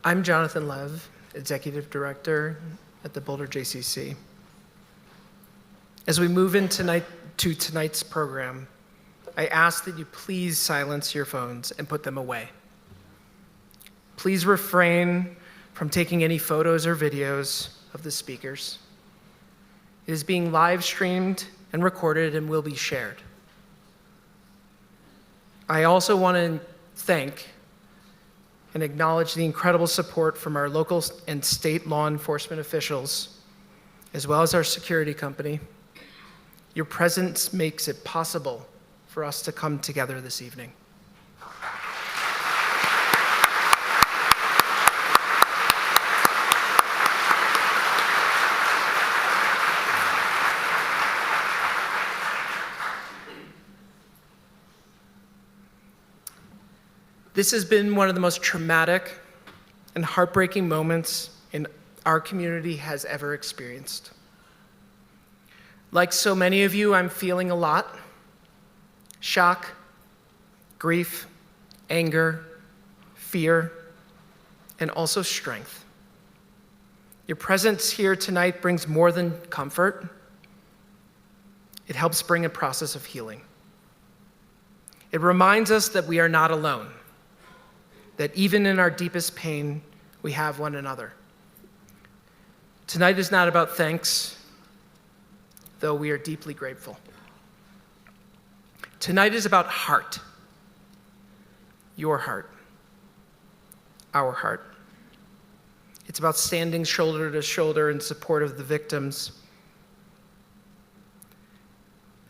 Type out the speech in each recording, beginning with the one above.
I'm Jonathan Lev, Executive Director at the Boulder JCC. As we move in to tonight's program, I ask that you please silence your phones and put them away. Please refrain from taking any photos or videos of the speakers. It is being live streamed and recorded and will be shared. I also want to thank and acknowledge the incredible support from our local and state law enforcement officials, as well as our security company. Your presence makes it possible for us to come together this evening. This has been one of the most traumatic and heartbreaking moments our community has ever experienced. Like so many of you, I'm feeling a lot: shock, grief, anger, fear, and also strength. Your presence here tonight brings more than comfort. It helps bring a process of healing. It reminds us that we are not alone, that even in our deepest pain, we have one another. Tonight is not about thanks, though we are deeply grateful. Tonight is about heart. Your heart. Our heart. It's about standing shoulder to shoulder in support of the victims,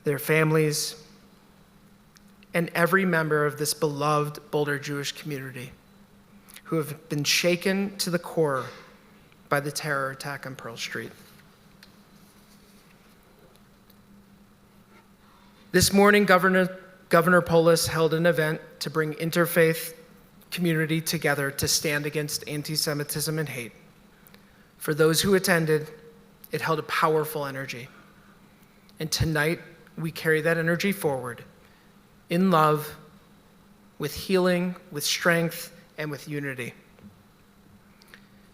their families, and every member of this beloved Boulder Jewish community who have been shaken to the core by the terror attack on Pearl Street. This morning, Governor Polis held an event to bring interfaith community together to stand against anti-Semitism and hate. For those who attended, it held a powerful energy. And tonight, we carry that energy forward in love, with healing, with strength, and with unity.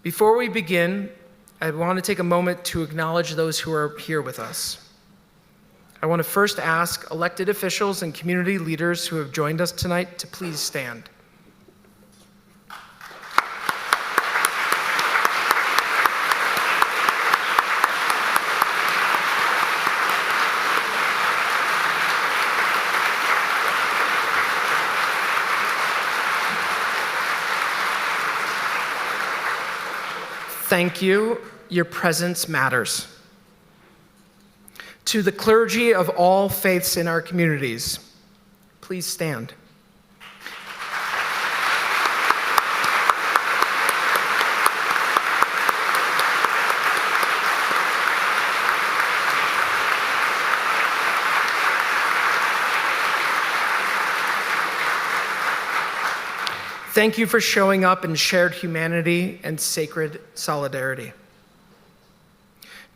Before we begin, I want to take a moment to acknowledge those who are here with us. I want to first ask elected officials and community leaders who have joined us tonight to please stand. Thank you. Your presence matters. To the clergy of all faiths in our communities, please stand. Thank you for showing up in shared humanity and sacred solidarity.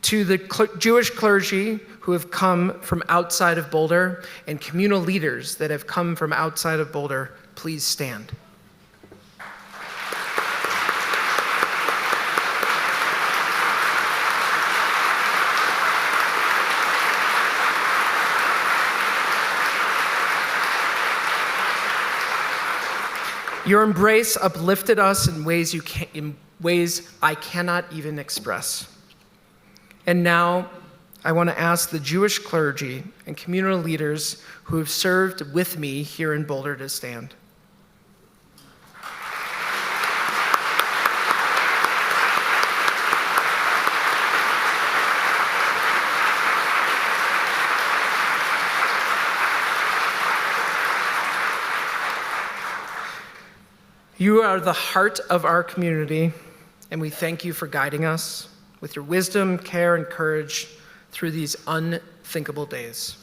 To the Jewish clergy who have come from outside of Boulder and communal leaders that have come from outside of Boulder, please stand. Your embrace uplifted us in ways I cannot even express. And now, I want to ask the Jewish clergy and communal leaders who have served with me here in Boulder to stand. You are the heart of our community, and we thank you for guiding us with your wisdom, care, and courage through these unthinkable days.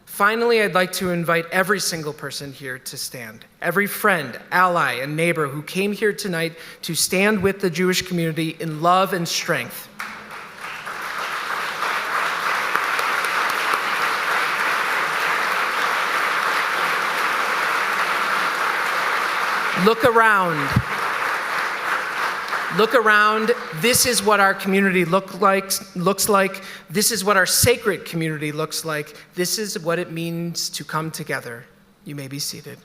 Finally, I'd like to invite every single person here to stand, every friend, ally, and neighbor who came here tonight to stand with the Jewish community in love and strength. Look around. Look around. This is what our community looks like. This is what our sacred community looks like. This is what it means to come together. You may be seated.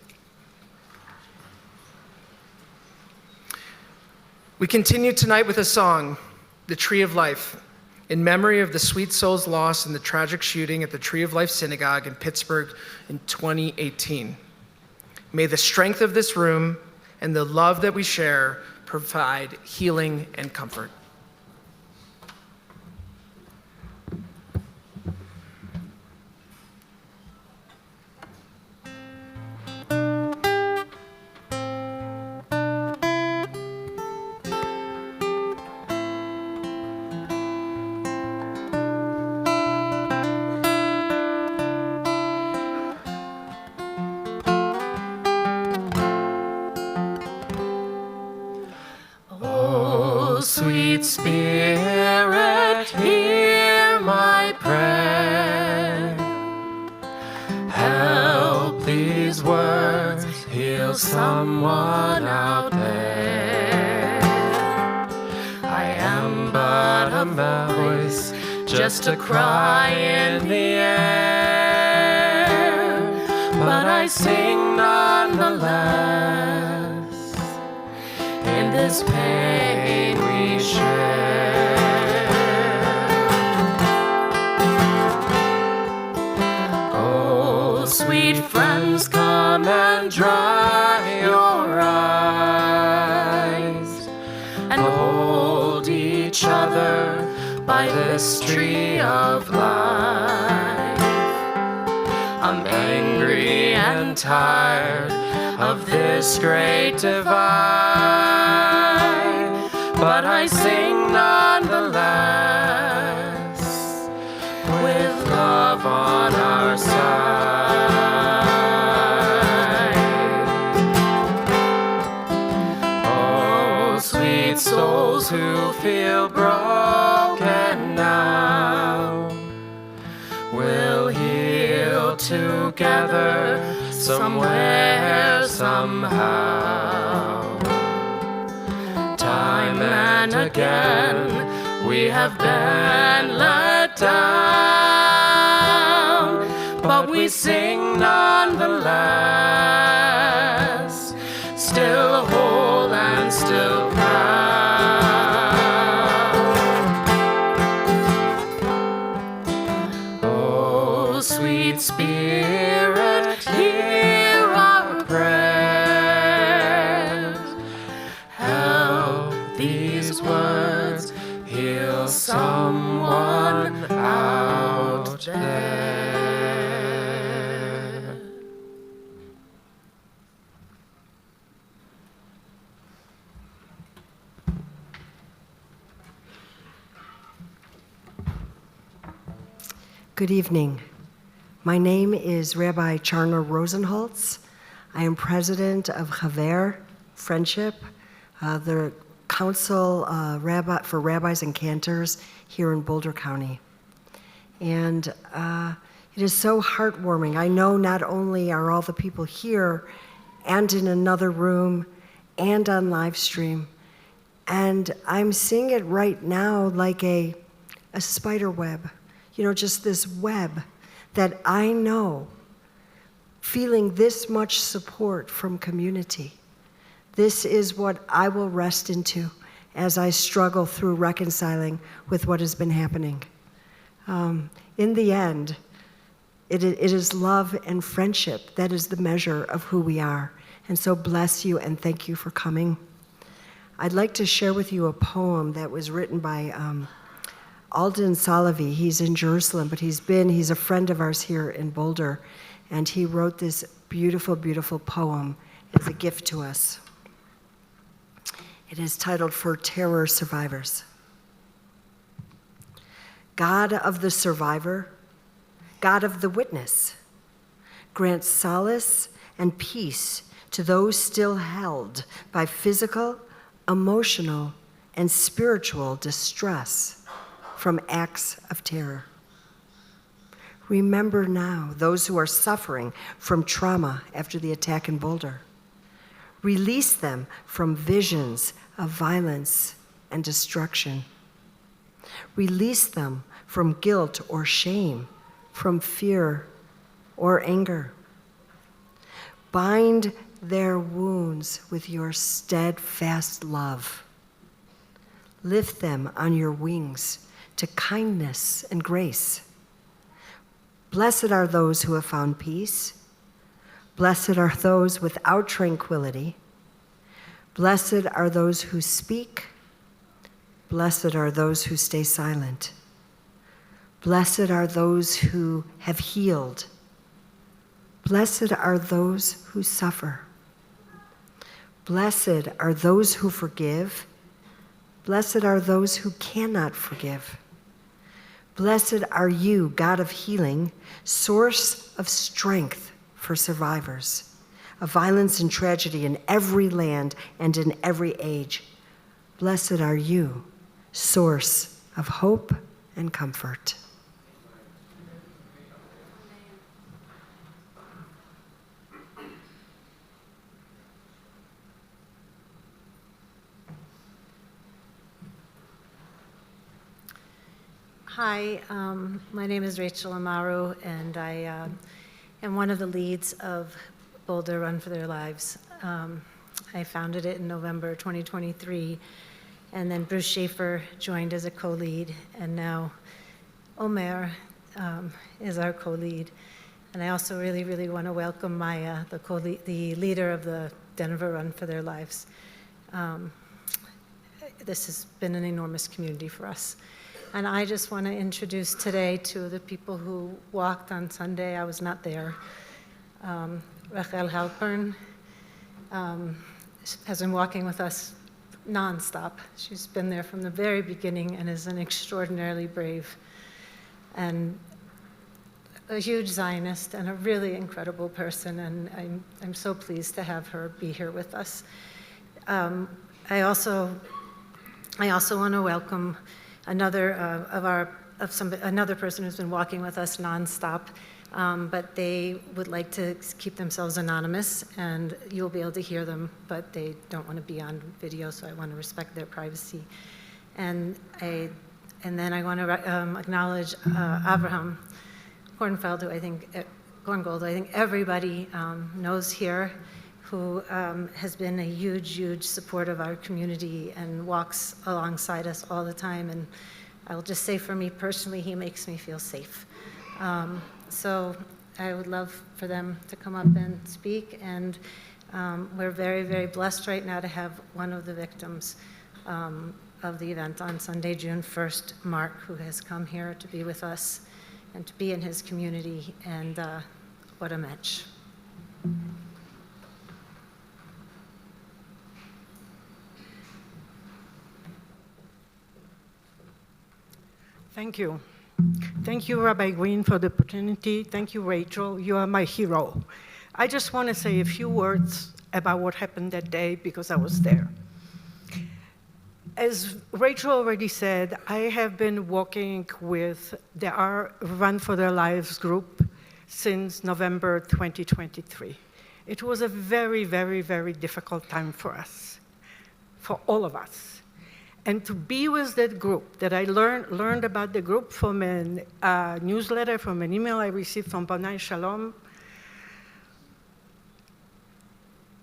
We continue tonight with a song, The Tree of Life, in memory of the sweet souls lost in the tragic shooting at the Tree of Life Synagogue in Pittsburgh in 2018. May the strength of this room and the love that we share provide healing and comfort. Sweet Spirit, hear my prayer. Help these words heal someone out there. I am but a voice, just a cry in the air, but I sing nonetheless in this pain we share. Oh, sweet friends, come and dry your eyes and hold each other by this tree of life. I'm angry and tired of this great divide, but I sing nonetheless with love on our side. Oh, sweet souls who feel broken now, we'll heal together somewhere, somehow. Time and again we have been let down, but we sing nonetheless, still whole and still proud. Oh, sweet Spirit, hear our prayers. Help these words heal someone out there. Good evening. My name is Rabbi Charna Rosenholtz. I am president of Chaver Friendship, the council for rabbis and cantors here in Boulder County. And it is so heartwarming. I know not only are all the people here and in another room and on live stream, and I'm seeing it right now like a spider web, just this web that I know, feeling this much support from community. This is what I will rest into as I struggle through reconciling with what has been happening. In the end, it is love and friendship that is the measure of who we are. And so bless you and thank you for coming. I'd like to share with you a poem that was written by Alden Salavi. He's in Jerusalem, but he's a friend of ours here in Boulder, and he wrote this beautiful, beautiful poem as a gift to us. It is titled For Terror Survivors. God of the survivor, God of the witness, grant solace and peace to those still held by physical, emotional, and spiritual distress from acts of terror. Remember now those who are suffering from trauma after the attack in Boulder. Release them from visions of violence and destruction. Release them from guilt or shame, from fear or anger. Bind their wounds with your steadfast love. Lift them on your wings to kindness and grace. Blessed are those who have found peace. Blessed are those without tranquility. Blessed are those who speak. Blessed are those who stay silent. Blessed are those who have healed. Blessed are those who suffer. Blessed are those who forgive. Blessed are those who cannot forgive. Blessed are you, God of healing, source of strength for survivors of violence and tragedy in every land and in every age. Blessed are you, source of hope and comfort. Hi, my name is Rachel Amaru, and I am one of the leads of Boulder Run for Their Lives. I founded it in November 2023, and then Bruce Schaefer joined as a co-lead, and now Omer is our co-lead. And I also really, really want to welcome Maya, the leader of the Denver Run for Their Lives. This has been an enormous community for us. And I just want to introduce today to the people who walked on Sunday. I was not there. Rachel Halpern has been walking with us nonstop. She's been there from the very beginning and is an extraordinarily brave and a huge Zionist and a really incredible person. And I'm so pleased to have her be here with us. I also want to welcome another another person who's been walking with us nonstop, but they would like to keep themselves anonymous, and you'll be able to hear them, but they don't want to be on video, so I want to respect their privacy. And then I want to acknowledge Abraham Korngold, who I think everybody knows here, who has been a huge, huge support of our community and walks alongside us all the time. And I'll just say for me personally, he makes me feel safe. So I would love for them to come up and speak. And we're very, very blessed right now to have one of the victims of the event on Sunday, June 1st, Mark, who has come here to be with us and to be in his community. And what a match. Thank you. Thank you, Rabbi Green, for the opportunity. Thank you, Rachel. You are my hero. I just want to say a few words about what happened that day because I was there. As Rachel already said, I have been working with the Run for Their Lives group since November 2023. It was a very, very, very difficult time for us, for all of us. And to be with that group, that I learned about the group from a newsletter, from an email I received from Banai Shalom,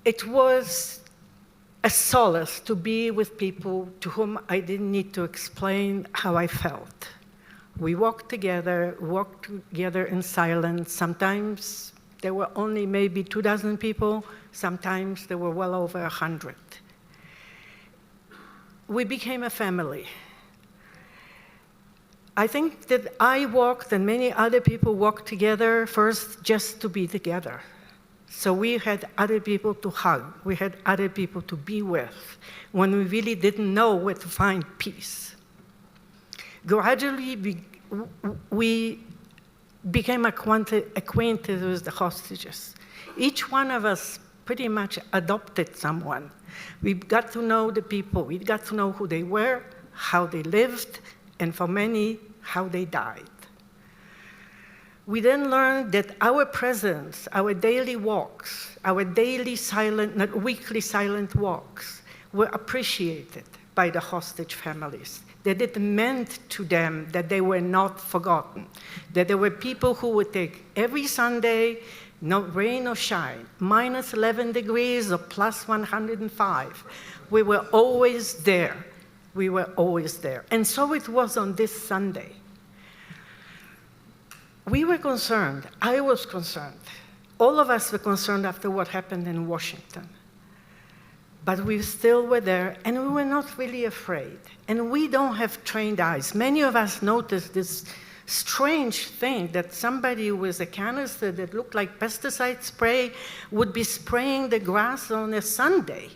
it was a solace to be with people to whom I didn't need to explain how I felt. We walked together in silence. Sometimes there were only maybe 2,000 people. Sometimes there were well over 100. We became a family. I think that I walked and many other people walked together first just to be together. So we had other people to hug. We had other people to be with when we really didn't know where to find peace. Gradually, we became acquainted with the hostages. Each one of us pretty much adopted someone. We got to know the people. We got to know who they were, how they lived, and for many, how they died. We then learned that our presence, our daily walks, our daily silent, not weekly silent walks, were appreciated by the hostage families, that it meant to them that they were not forgotten, that there were people who would take every Sunday, no rain or shine, minus 11 degrees or plus 105. We were always there. We were always there. And so it was on this Sunday. We were concerned. I was concerned. All of us were concerned after what happened in Washington. But we still were there, and we were not really afraid. And we don't have trained eyes. Many of us noticed this strange thing that somebody with a canister that looked like pesticide spray would be spraying the grass on a Sunday.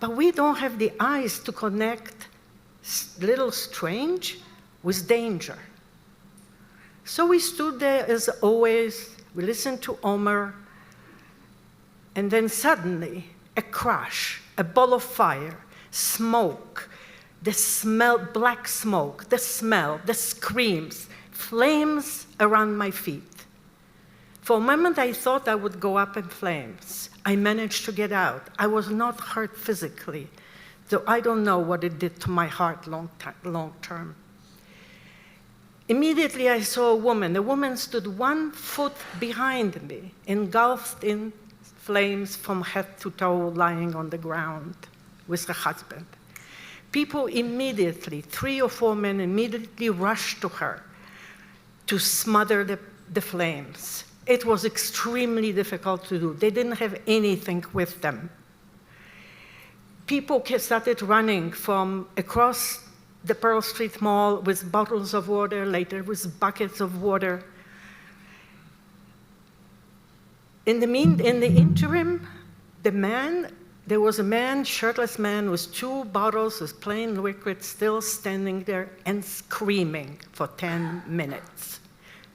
But we don't have the eyes to connect little strange with danger. So we stood there as always, we listened to Omer, and then suddenly a crash, a ball of fire, smoke, the smell, black smoke, the smell, the screams, flames around my feet. For a moment, I thought I would go up in flames. I managed to get out. I was not hurt physically, though I don't know what it did to my heart long term. Immediately I saw a woman. The woman stood 1 foot behind me, engulfed in flames from head to toe, lying on the ground with her husband. People immediately, 3 or 4 men immediately rushed to her to smother the flames. It was extremely difficult to do. They didn't have anything with them. People started running from across the Pearl Street Mall with bottles of water, later with buckets of water. In the interim, there was a man, shirtless man, with 2 bottles of plain liquid still standing there and screaming for 10 minutes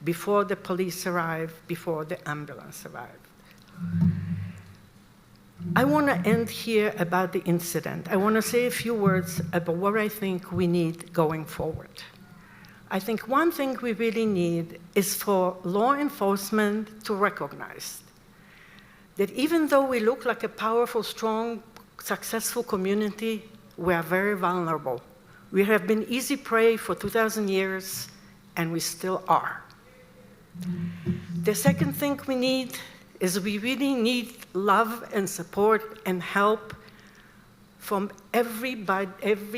before the police arrived, before the ambulance arrived. I want to end here about the incident. I want to say a few words about what I think we need going forward. I think one thing we really need is for law enforcement to recognize that even though we look like a powerful, strong, successful community, we are very vulnerable. We have been easy prey for 2,000 years, and we still are. The second thing we need is we really need love and support and help from every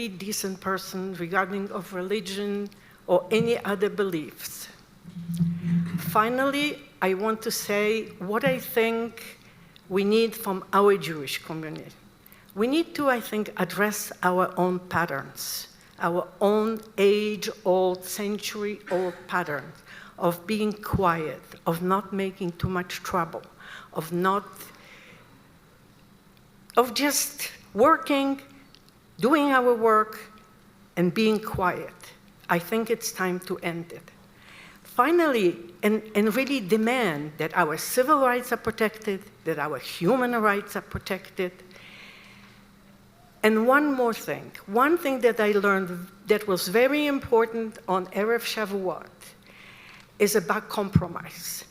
decent person regarding of religion or any other beliefs. Finally, I want to say what I think we need from our Jewish community. We need to, I think, address our own patterns, our own age-old, century-old patterns of being quiet, of not making too much trouble, of just working, doing our work, and being quiet. I think it's time to end it. Finally, and really demand that our civil rights are protected, that our human rights are protected. And one more thing. One thing that I learned that was very important on Erev Shavuot is about compromise.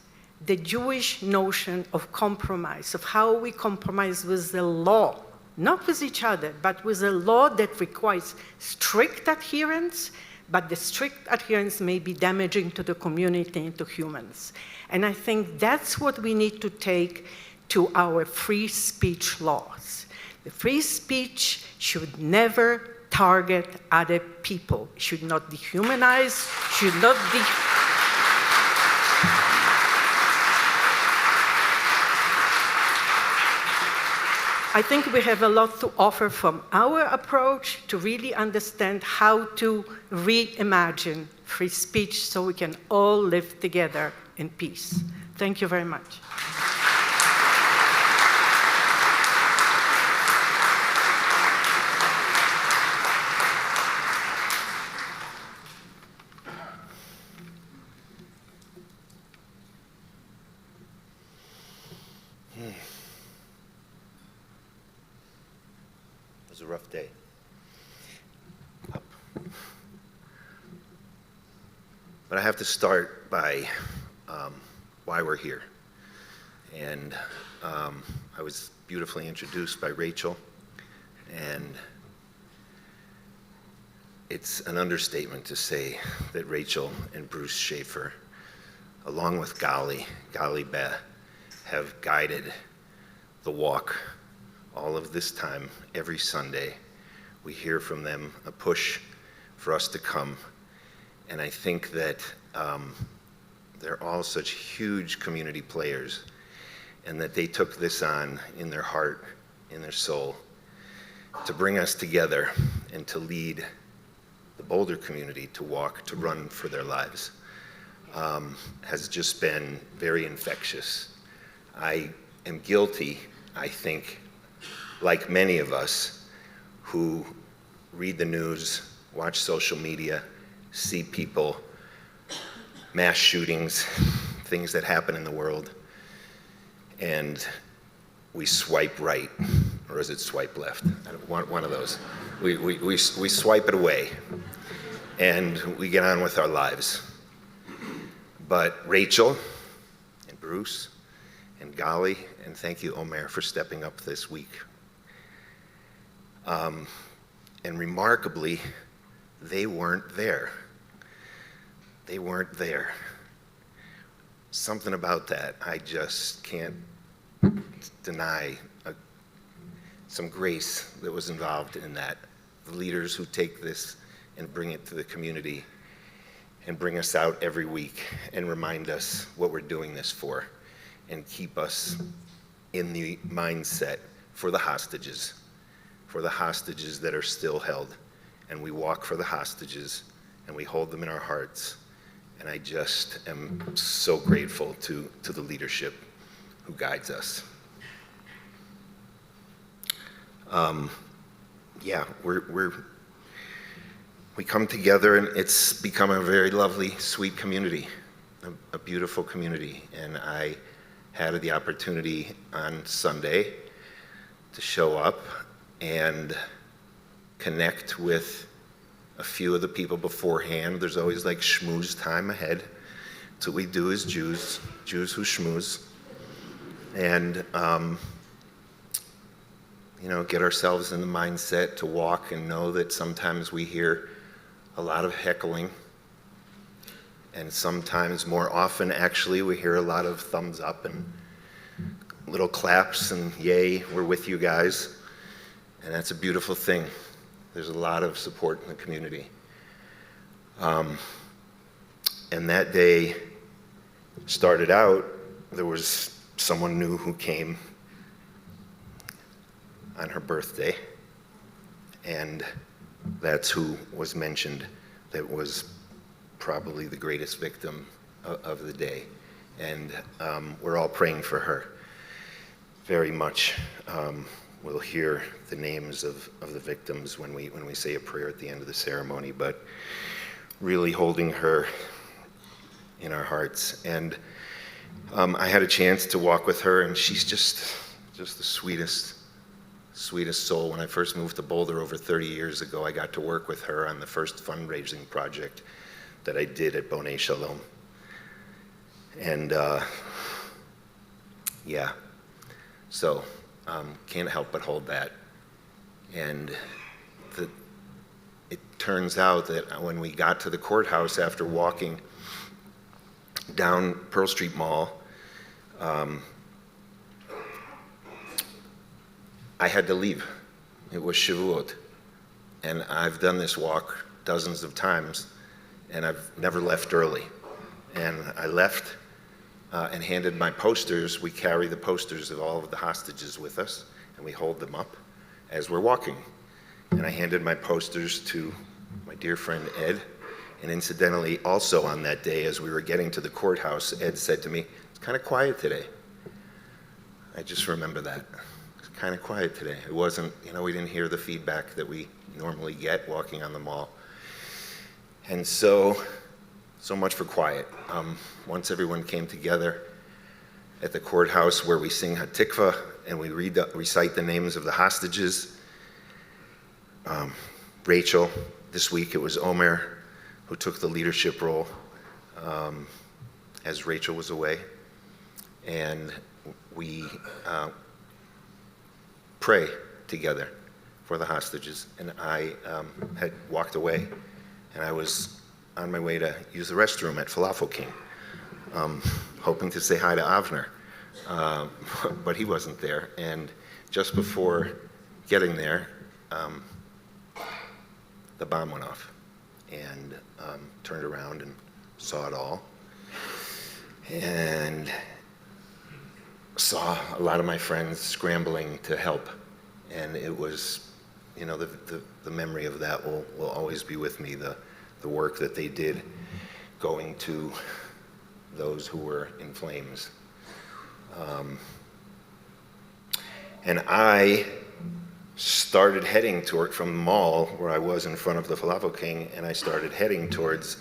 The Jewish notion of compromise, of how we compromise with the law, not with each other, but with a law that requires strict adherence, but the strict adherence may be damaging to the community and to humans. And I think that's what we need to take to our free speech laws. The free speech should never target other people, should not dehumanize, should not I think we have a lot to offer from our approach to really understand how to reimagine free speech so we can all live together in peace. Thank you very much. It was a rough day. But I have to start by why we're here. And I was beautifully introduced by Rachel, and it's an understatement to say that Rachel and Bruce Schaefer, along with Gali Beh, have guided the walk all of this time. Every Sunday we hear from them a push for us to come, and I think that they're all such huge community players, and that they took this on in their heart, in their soul, to bring us together and to lead the Boulder community to walk, to run for their lives, has just been very infectious. I am guilty, I think, like many of us who read the news, watch social media, see people, mass shootings, things that happen in the world, and we swipe right, or is it swipe left? One of those. We swipe it away, and we get on with our lives. But Rachel and Bruce and Gali, and thank you, Omer, for stepping up this week. And remarkably, they weren't there. they weren't there. Something about that, I just can't deny some grace that was involved in that. The leaders who take this and bring it to the community and bring us out every week and remind us what we're doing this for and keep us in the mindset for the hostages that are still held. And we walk for the hostages and we hold them in our hearts. And I just am so grateful to the leadership who guides us. Yeah, we come together, and it's become a very lovely, sweet community, a beautiful community. And I had the opportunity on Sunday to show up and connect with a few of the people beforehand. There's always like schmooze time ahead. That's what we do as Jews who schmooze. And, get ourselves in the mindset to walk and know that sometimes we hear a lot of heckling. And sometimes, more often actually, we hear a lot of thumbs up and little claps and yay, we're with you guys. And that's a beautiful thing. There's a lot of support in the community. And that day started out, there was someone new who came on her birthday, and that's who was mentioned. That was probably the greatest victim of the day. And we're all praying for her very much. We'll hear the names of the victims when we say a prayer at the end of the ceremony, but really holding her in our hearts. And I had a chance to walk with her, and she's just the sweetest soul. When I first moved to Boulder over 30 years ago, I got to work with her on the first fundraising project that I did at Bonei Shalom. And yeah, so can't help but hold that. And it turns out that when we got to the courthouse after walking down Pearl Street Mall, I had to leave. It was Shavuot. And I've done this walk dozens of times, and I've never left early. And I left and handed my posters. We carry the posters of all of the hostages with us, and we hold them up as we're walking. And I handed my posters to my dear friend Ed. And incidentally, also on that day, as we were getting to the courthouse, Ed said to me, "It's kind of quiet today." I just remember that. It's kind of quiet today. It wasn't, we didn't hear the feedback that we normally get walking on the mall. And so much for quiet. Once everyone came together at the courthouse where we sing Hatikva and we recite the names of the hostages, Rachel, this week it was Omer who took the leadership role as Rachel was away. And we pray together for the hostages. And I had walked away, and I was on my way to use the restroom at Falafel King, hoping to say hi to Avner, but he wasn't there. And just before getting there, the bomb went off, and turned around and saw it all, and saw a lot of my friends scrambling to help. And it was, the memory of that will always be with me, the work that they did going to those who were in flames. And I started heading from the mall where I was in front of the Falafel King, and I started heading towards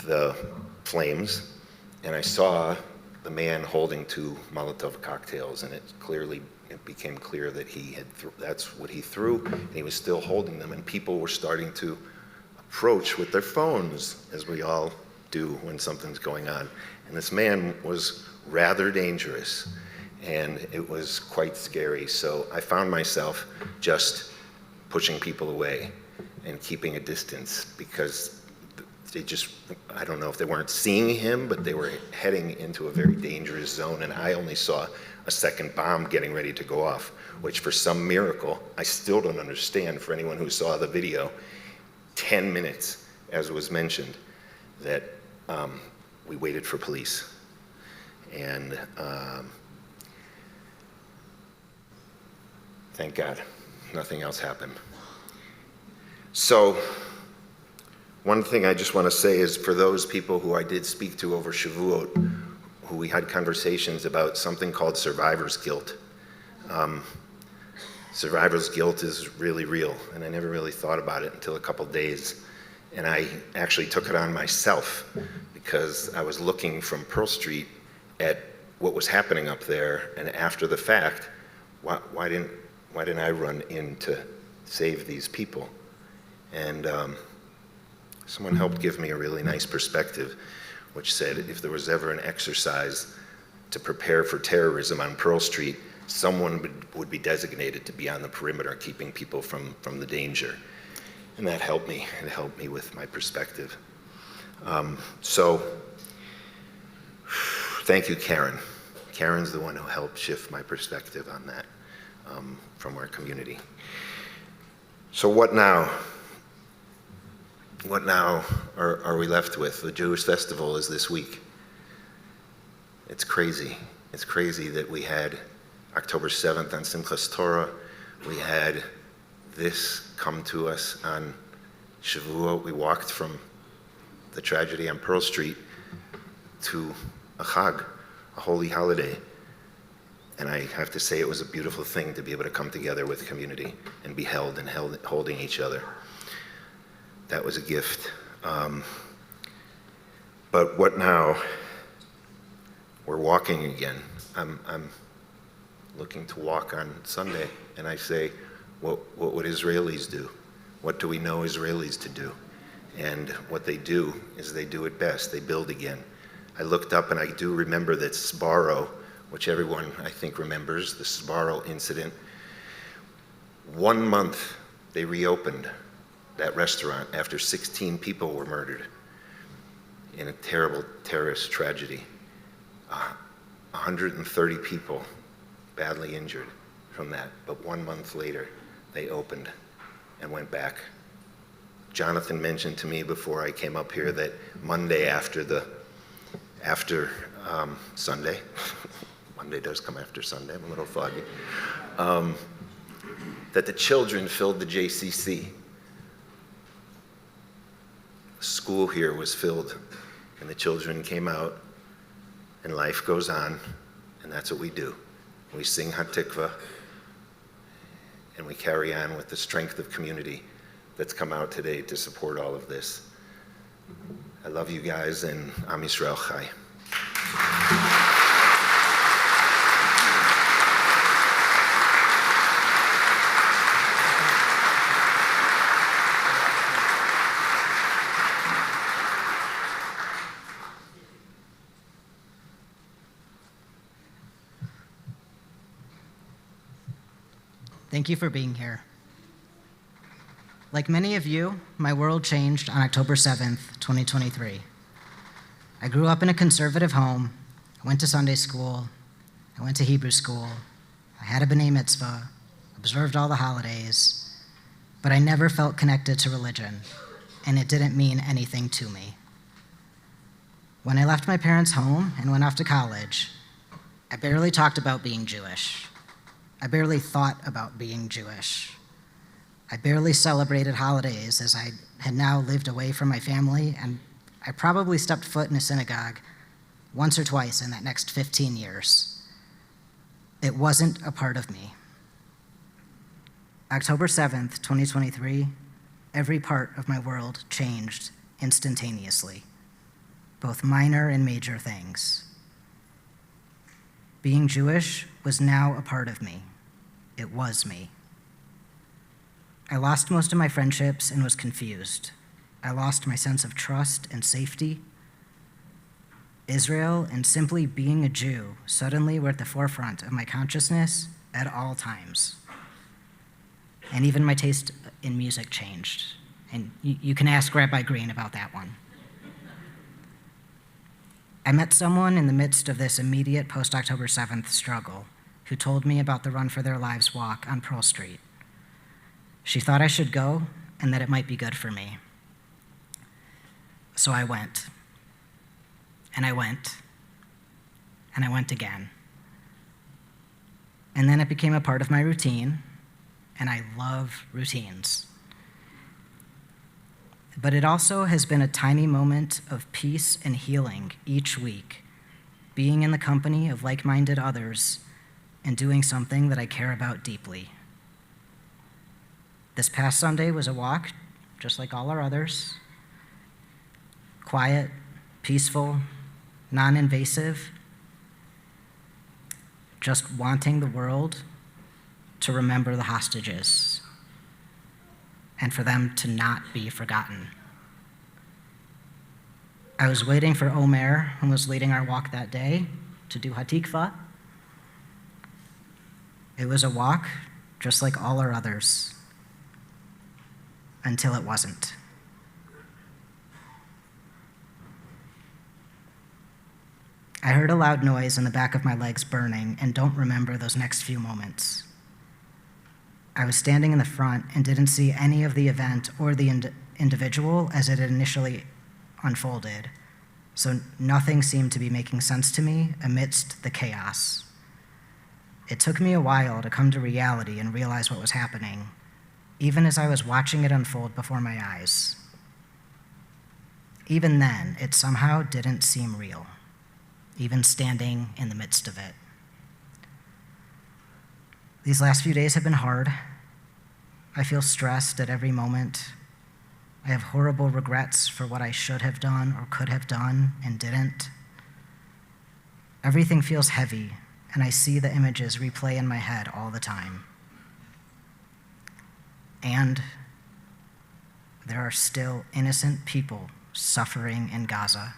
the flames, and I saw the man holding 2 Molotov cocktails, and it became clear that that's what he threw, and he was still holding them, and people were starting to approach with their phones, as we all do when something's going on. And this man was rather dangerous, and it was quite scary. So I found myself just pushing people away and keeping a distance, because they just, I don't know if they weren't seeing him, but they were heading into a very dangerous zone, and I only saw a second bomb getting ready to go off, which for some miracle, I still don't understand for anyone who saw the video, 10 minutes, as was mentioned, that we waited for police. And thank God, nothing else happened. So, one thing I just want to say is for those people who I did speak to over Shavuot, who we had conversations about something called survivor's guilt. Survivor's guilt is really real, and I never really thought about it until a couple days. And I actually took it on myself because I was looking from Pearl Street at what was happening up there, and after the fact, why didn't I run in to save these people? And someone helped give me a really nice perspective, which said if there was ever an exercise to prepare for terrorism on Pearl Street, someone would be designated to be on the perimeter, keeping people from the danger. And that helped me. It helped me with my perspective. So, thank you, Karen. Karen's the one who helped shift my perspective on that from our community. So what now? What now are we left with? The Jewish festival is this week. It's crazy. It's crazy that we had October 7th on Simchas Torah. We had this come to us on Shavuot. We walked from the tragedy on Pearl Street to a Chag, a holy holiday. And I have to say it was a beautiful thing to be able to come together with community and be held and holding each other. That was a gift. But what now? We're walking again. I'm looking to walk on Sunday, and I say, what would Israelis do? What do we know Israelis to do? And what they do is they do it best. They build again. I looked up, and I do remember that Sbarro, which everyone I think remembers, the Sbarro incident. 1 month they reopened that restaurant after 16 people were murdered in a terrible terrorist tragedy. 130 people badly injured from that, but 1 month later they opened and went back. Jonathan mentioned to me before I came up here that Monday after Sunday, Monday does come after Sunday, I'm a little foggy, that the children filled the JCC. School here was filled, and the children came out, and life goes on, and that's what we do. We sing Hatikva, and we carry on with the strength of community that's come out today to support all of this. I love you guys, and Am Yisrael Chai. Thank you for being here. Like many of you, my world changed on October 7th, 2023. I grew up in a conservative home. I went to Sunday school. I went to Hebrew school. I had a B'nai Mitzvah, observed all the holidays, but I never felt connected to religion, and it didn't mean anything to me. When I left my parents' home and went off to college, I barely talked about being Jewish. I barely thought about being Jewish. I barely celebrated holidays as I had now lived away from my family, and I probably stepped foot in a synagogue once or twice in that next 15 years. It wasn't a part of me. October 7th, 2023, every part of my world changed instantaneously, both minor and major things. Being Jewish was now a part of me. It was me. I lost most of my friendships and was confused. I lost my sense of trust and safety. Israel and simply being a Jew suddenly were at the forefront of my consciousness at all times. And even my taste in music changed. And you can ask Rabbi Green about that one. I met someone in the midst of this immediate post-October 7th struggle who told me about the Run for Their Lives walk on Pearl Street. She thought I should go and that it might be good for me. So I went. And I went. And I went again. And then it became a part of my routine, and I love routines. But it also has been a tiny moment of peace and healing each week, being in the company of like-minded others and doing something that I care about deeply. This past Sunday was a walk, just like all our others. Quiet, peaceful, non-invasive, just wanting the world to remember the hostages and for them to not be forgotten. I was waiting for Omer, who was leading our walk that day, to do Hatikva. It was a walk just like all our others, until it wasn't. I heard a loud noise in the back of my legs burning and don't remember those next few moments. I was standing in the front and didn't see any of the event or the individual as it had initially unfolded, so nothing seemed to be making sense to me amidst the chaos. It took me a while to come to reality and realize what was happening, even as I was watching it unfold before my eyes. Even then, it somehow didn't seem real, even standing in the midst of it. These last few days have been hard. I feel stressed at every moment. I have horrible regrets for what I should have done or could have done and didn't. Everything feels heavy, and I see the images replay in my head all the time. And there are still innocent people suffering in Gaza.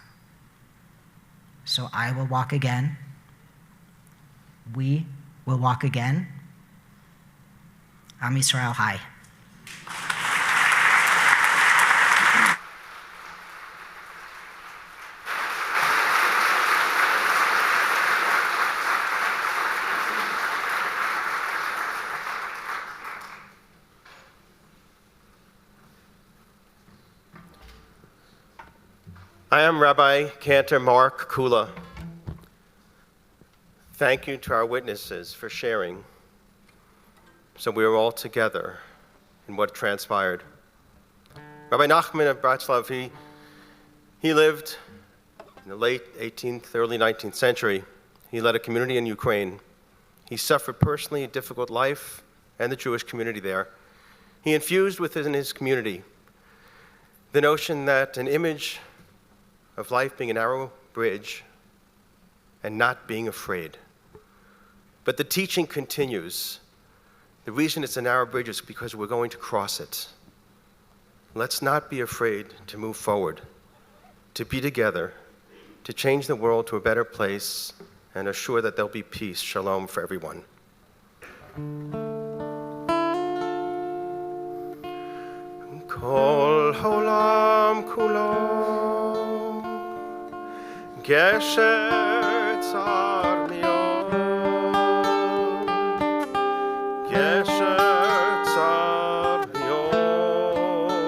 So I will walk again. We will walk again. Am Yisrael Hai. I am Rabbi Cantor Mark Kula. Thank you to our witnesses for sharing, so we are all together in what transpired. Rabbi Nachman of Bratslav, he lived in the late 18th, early 19th century. He led a community in Ukraine. He suffered personally a difficult life and the Jewish community there. He infused within his community the notion that an image of life being a narrow bridge and not being afraid. But the teaching continues. The reason it's a narrow bridge is because we're going to cross it. Let's not be afraid to move forward, to be together, to change the world to a better place and assure that there'll be peace, shalom for everyone. Kol holam kulo Gesher tzar mion, Gesher tzar mion,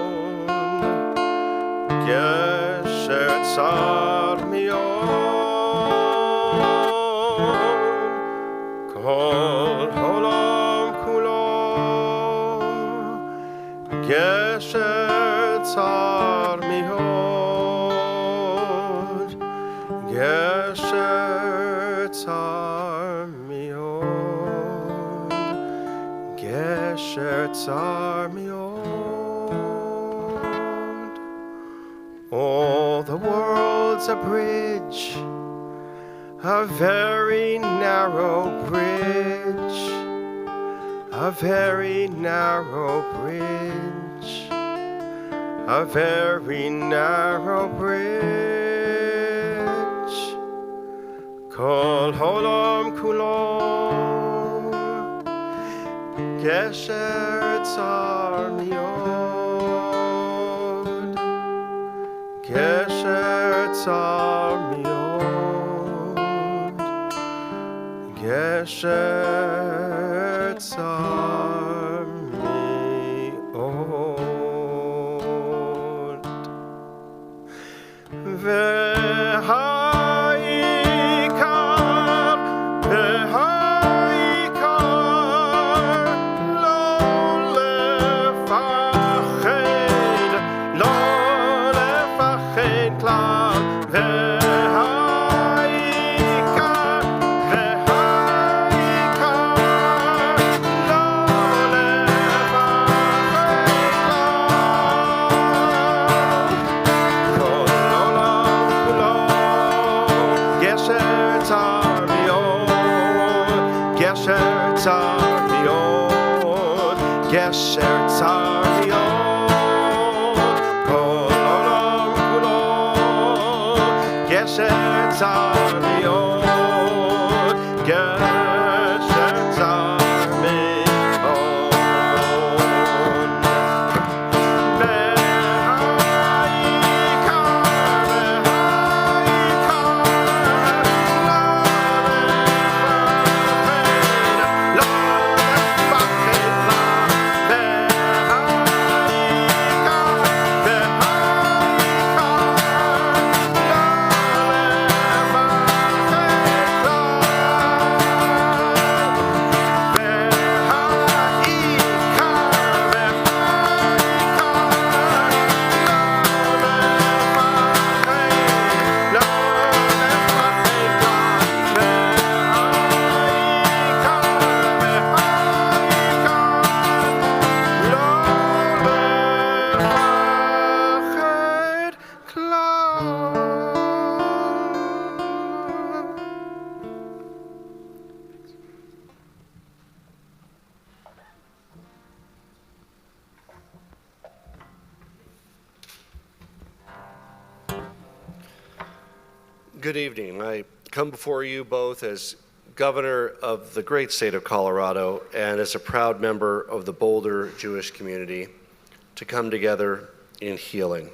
Gesher tzar mion, Kol holam kulo, Gesher tzar mion. Gesher tzar mion, Gesher tzar mion. All the world's a bridge, a very narrow bridge, a very narrow bridge, a very narrow bridge. Kol holam kulo, Gesher tzar mion, Gesher tzar mion, Gesher Tzar Me'od V'ha'ikar lo לפחד כלל Gesher Tzar Me'od, Kol Olam Kulo, Gesher Tzar Me'od, Gesher Tzar Me'od. Good evening. I come before you both as governor of the great state of Colorado and as a proud member of the Boulder Jewish community to come together in healing.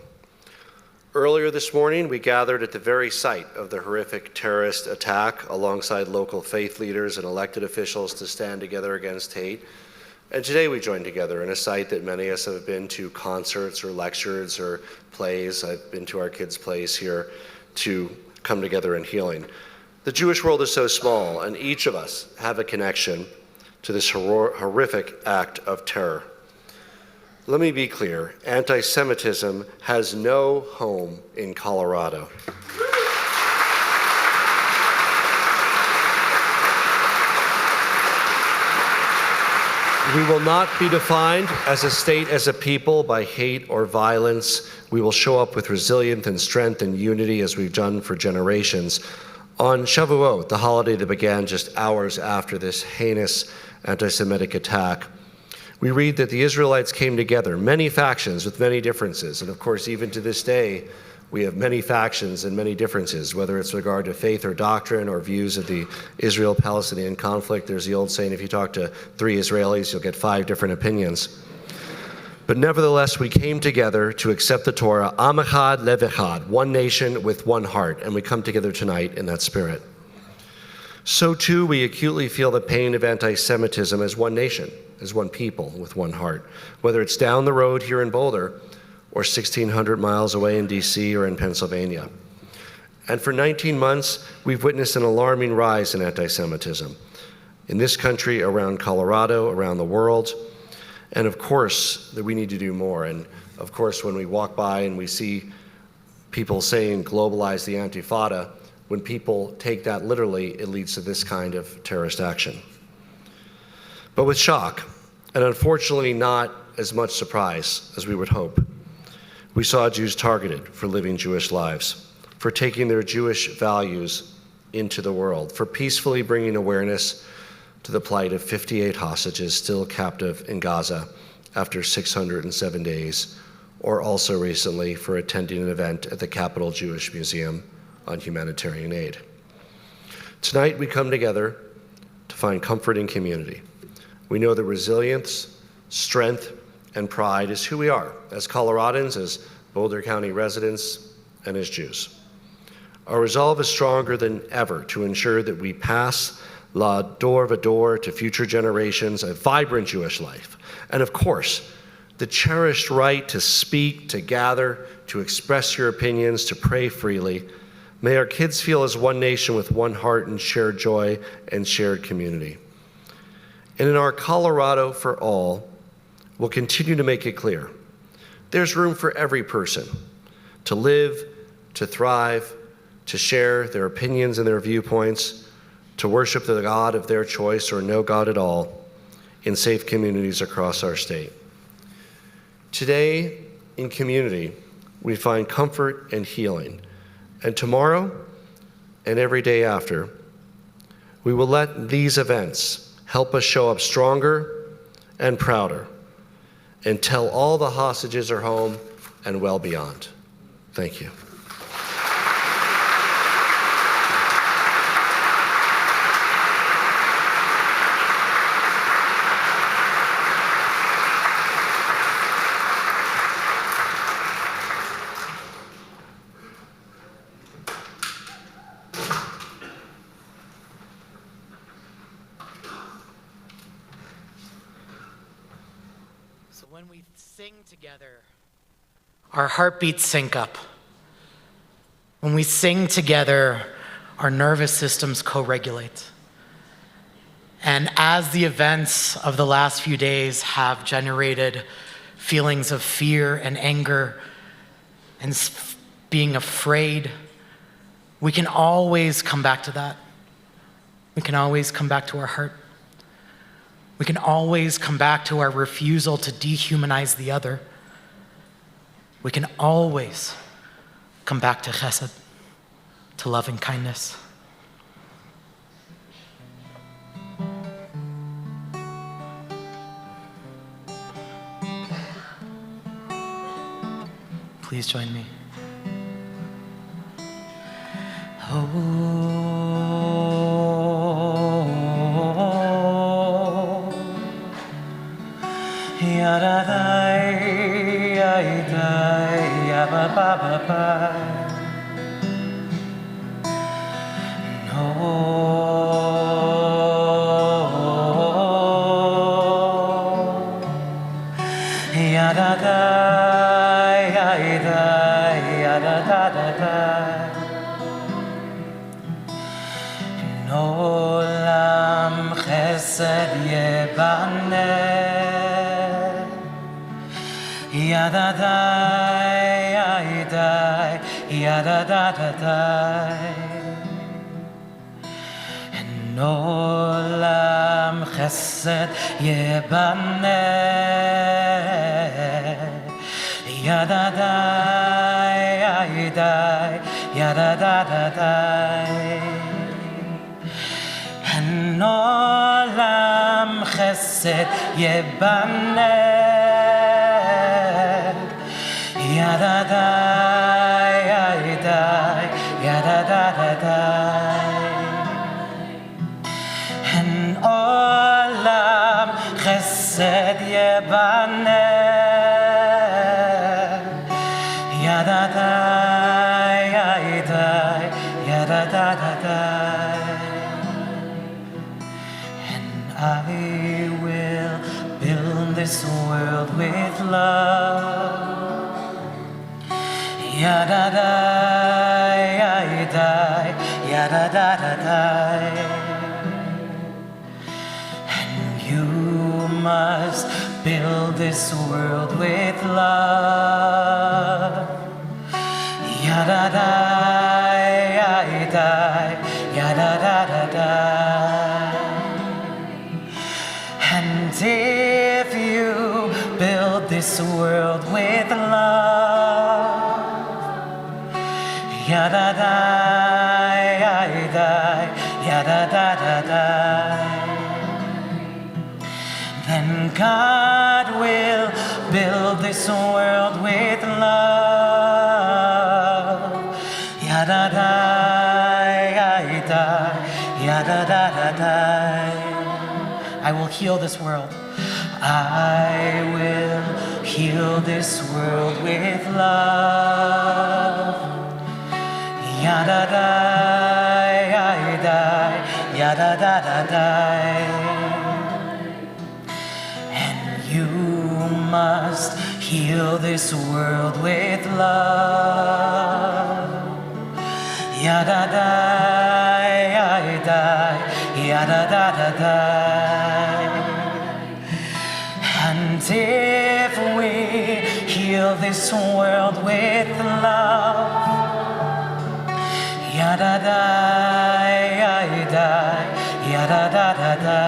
Earlier this morning, we gathered at the very site of the horrific terrorist attack alongside local faith leaders and elected officials to stand together against hate. And today we join together in a site that many of us have been to concerts or lectures or plays. I've been to our kids' plays here to come together in healing. The Jewish world is so small, and each of us have a connection to this horrific act of terror. Let me be clear, anti-Semitism has no home in Colorado. We will not be defined as a state, as a people, by hate or violence. We will show up with resilience and strength and unity as we've done for generations. On Shavuot, the holiday that began just hours after this heinous anti-Semitic attack, we read that the Israelites came together, many factions with many differences. And of course, even to this day, we have many factions and many differences, whether it's regard to faith or doctrine or views of the Israel-Palestinian conflict. There's the old saying, if you talk to 3 Israelis, you'll get 5 different opinions. But nevertheless, we came together to accept the Torah, Am Echad Lev Echad, one nation with one heart, and we come together tonight in that spirit. So too, we acutely feel the pain of anti-Semitism as one nation, as one people with one heart, whether it's down the road here in Boulder or 1,600 miles away in DC or in Pennsylvania. And for 19 months, we've witnessed an alarming rise in anti-Semitism in this country, around Colorado, around the world. And of course, that we need to do more. And of course, when we walk by and we see people saying globalize the Antifada, when people take that literally, it leads to this kind of terrorist action. But with shock, and unfortunately not as much surprise as we would hope, we saw Jews targeted for living Jewish lives, for taking their Jewish values into the world, for peacefully bringing awareness to the plight of 58 hostages still captive in Gaza after 607 days, or also recently for attending an event at the Capitol Jewish Museum on humanitarian aid. Tonight we come together to find comfort in community. We know that resilience, strength, and pride is who we are as Coloradans, as Boulder County residents, and as Jews. Our resolve is stronger than ever to ensure that we pass la dor v'dor to future generations, a vibrant Jewish life. And of course, the cherished right to speak, to gather, to express your opinions, to pray freely. May our kids feel as one nation with one heart and shared joy and shared community. And in our Colorado for All, we'll continue to make it clear. There's room for every person to live, to thrive, to share their opinions and their viewpoints, to worship the God of their choice or no God at all in safe communities across our state. Today, in community, we find comfort and healing. And tomorrow, and every day after, we will let these events help us show up stronger and prouder until all the hostages are home and well beyond. Thank you. So when we sing together, our heartbeats sync up. When we sing together, our nervous systems co-regulate. And as the events of the last few days have generated feelings of fear and anger and being afraid, we can always come back to that. We can always come back to our heart. We can always come back to our refusal to dehumanize the other. We can always come back to chesed, to loving kindness. Please join me. Olam chesed yebaneh, yadadai, yadai, yadadadadai. And olam chesed yebaneh, yadadai, yadai, yadadadadai. And olam chesed yebaneh, yadadai, yadai, yadadadadai. And olam chesed yebaneh, yadadai, yadai, yadadadadai. I will build this world with love. Yadadai, yadai, yadadadadai. And you must build this world with love. Yadadai, yadai, yadadadadai. And if you build this world with love, yadadai, yadai, yadadadadai, then God will build this world with love. Yadadai, yadai, yadadadadai. I will heal this world. I will heal this world with love. Yadadai, yadai, yadadai. yada da da da. And you must heal this world with love. Yada da, yada da da da. And if we heal this world with love, yada da, yada da da da,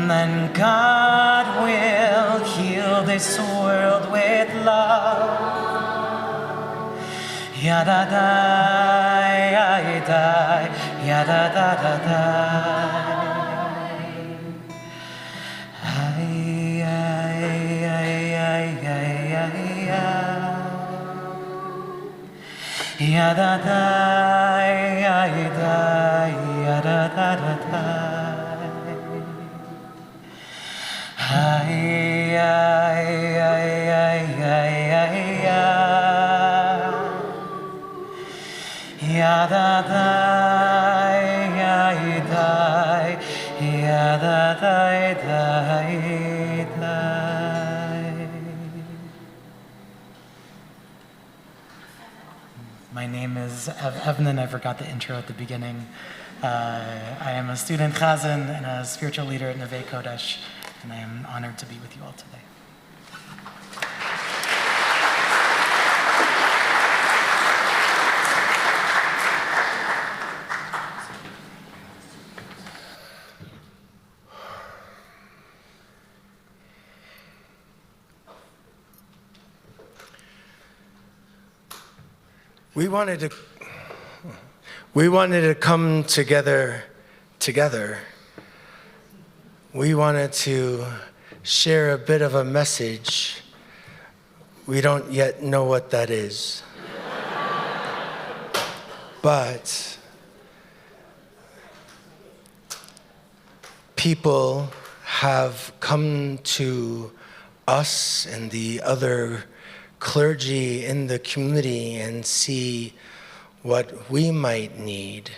then God will heal this world with love. Yada da, yada da da da. Yada da, yada da da da. Yada da, yada da da. My name is Evnan. I forgot the intro at the beginning. I am a student chazan and a spiritual leader at Neve Kodesh, and I am honored to be with you all today. We wanted to come together. We wanted to share a bit of a message. We don't yet know what that is. But people have come to us and the other clergy in the community and see what we might need.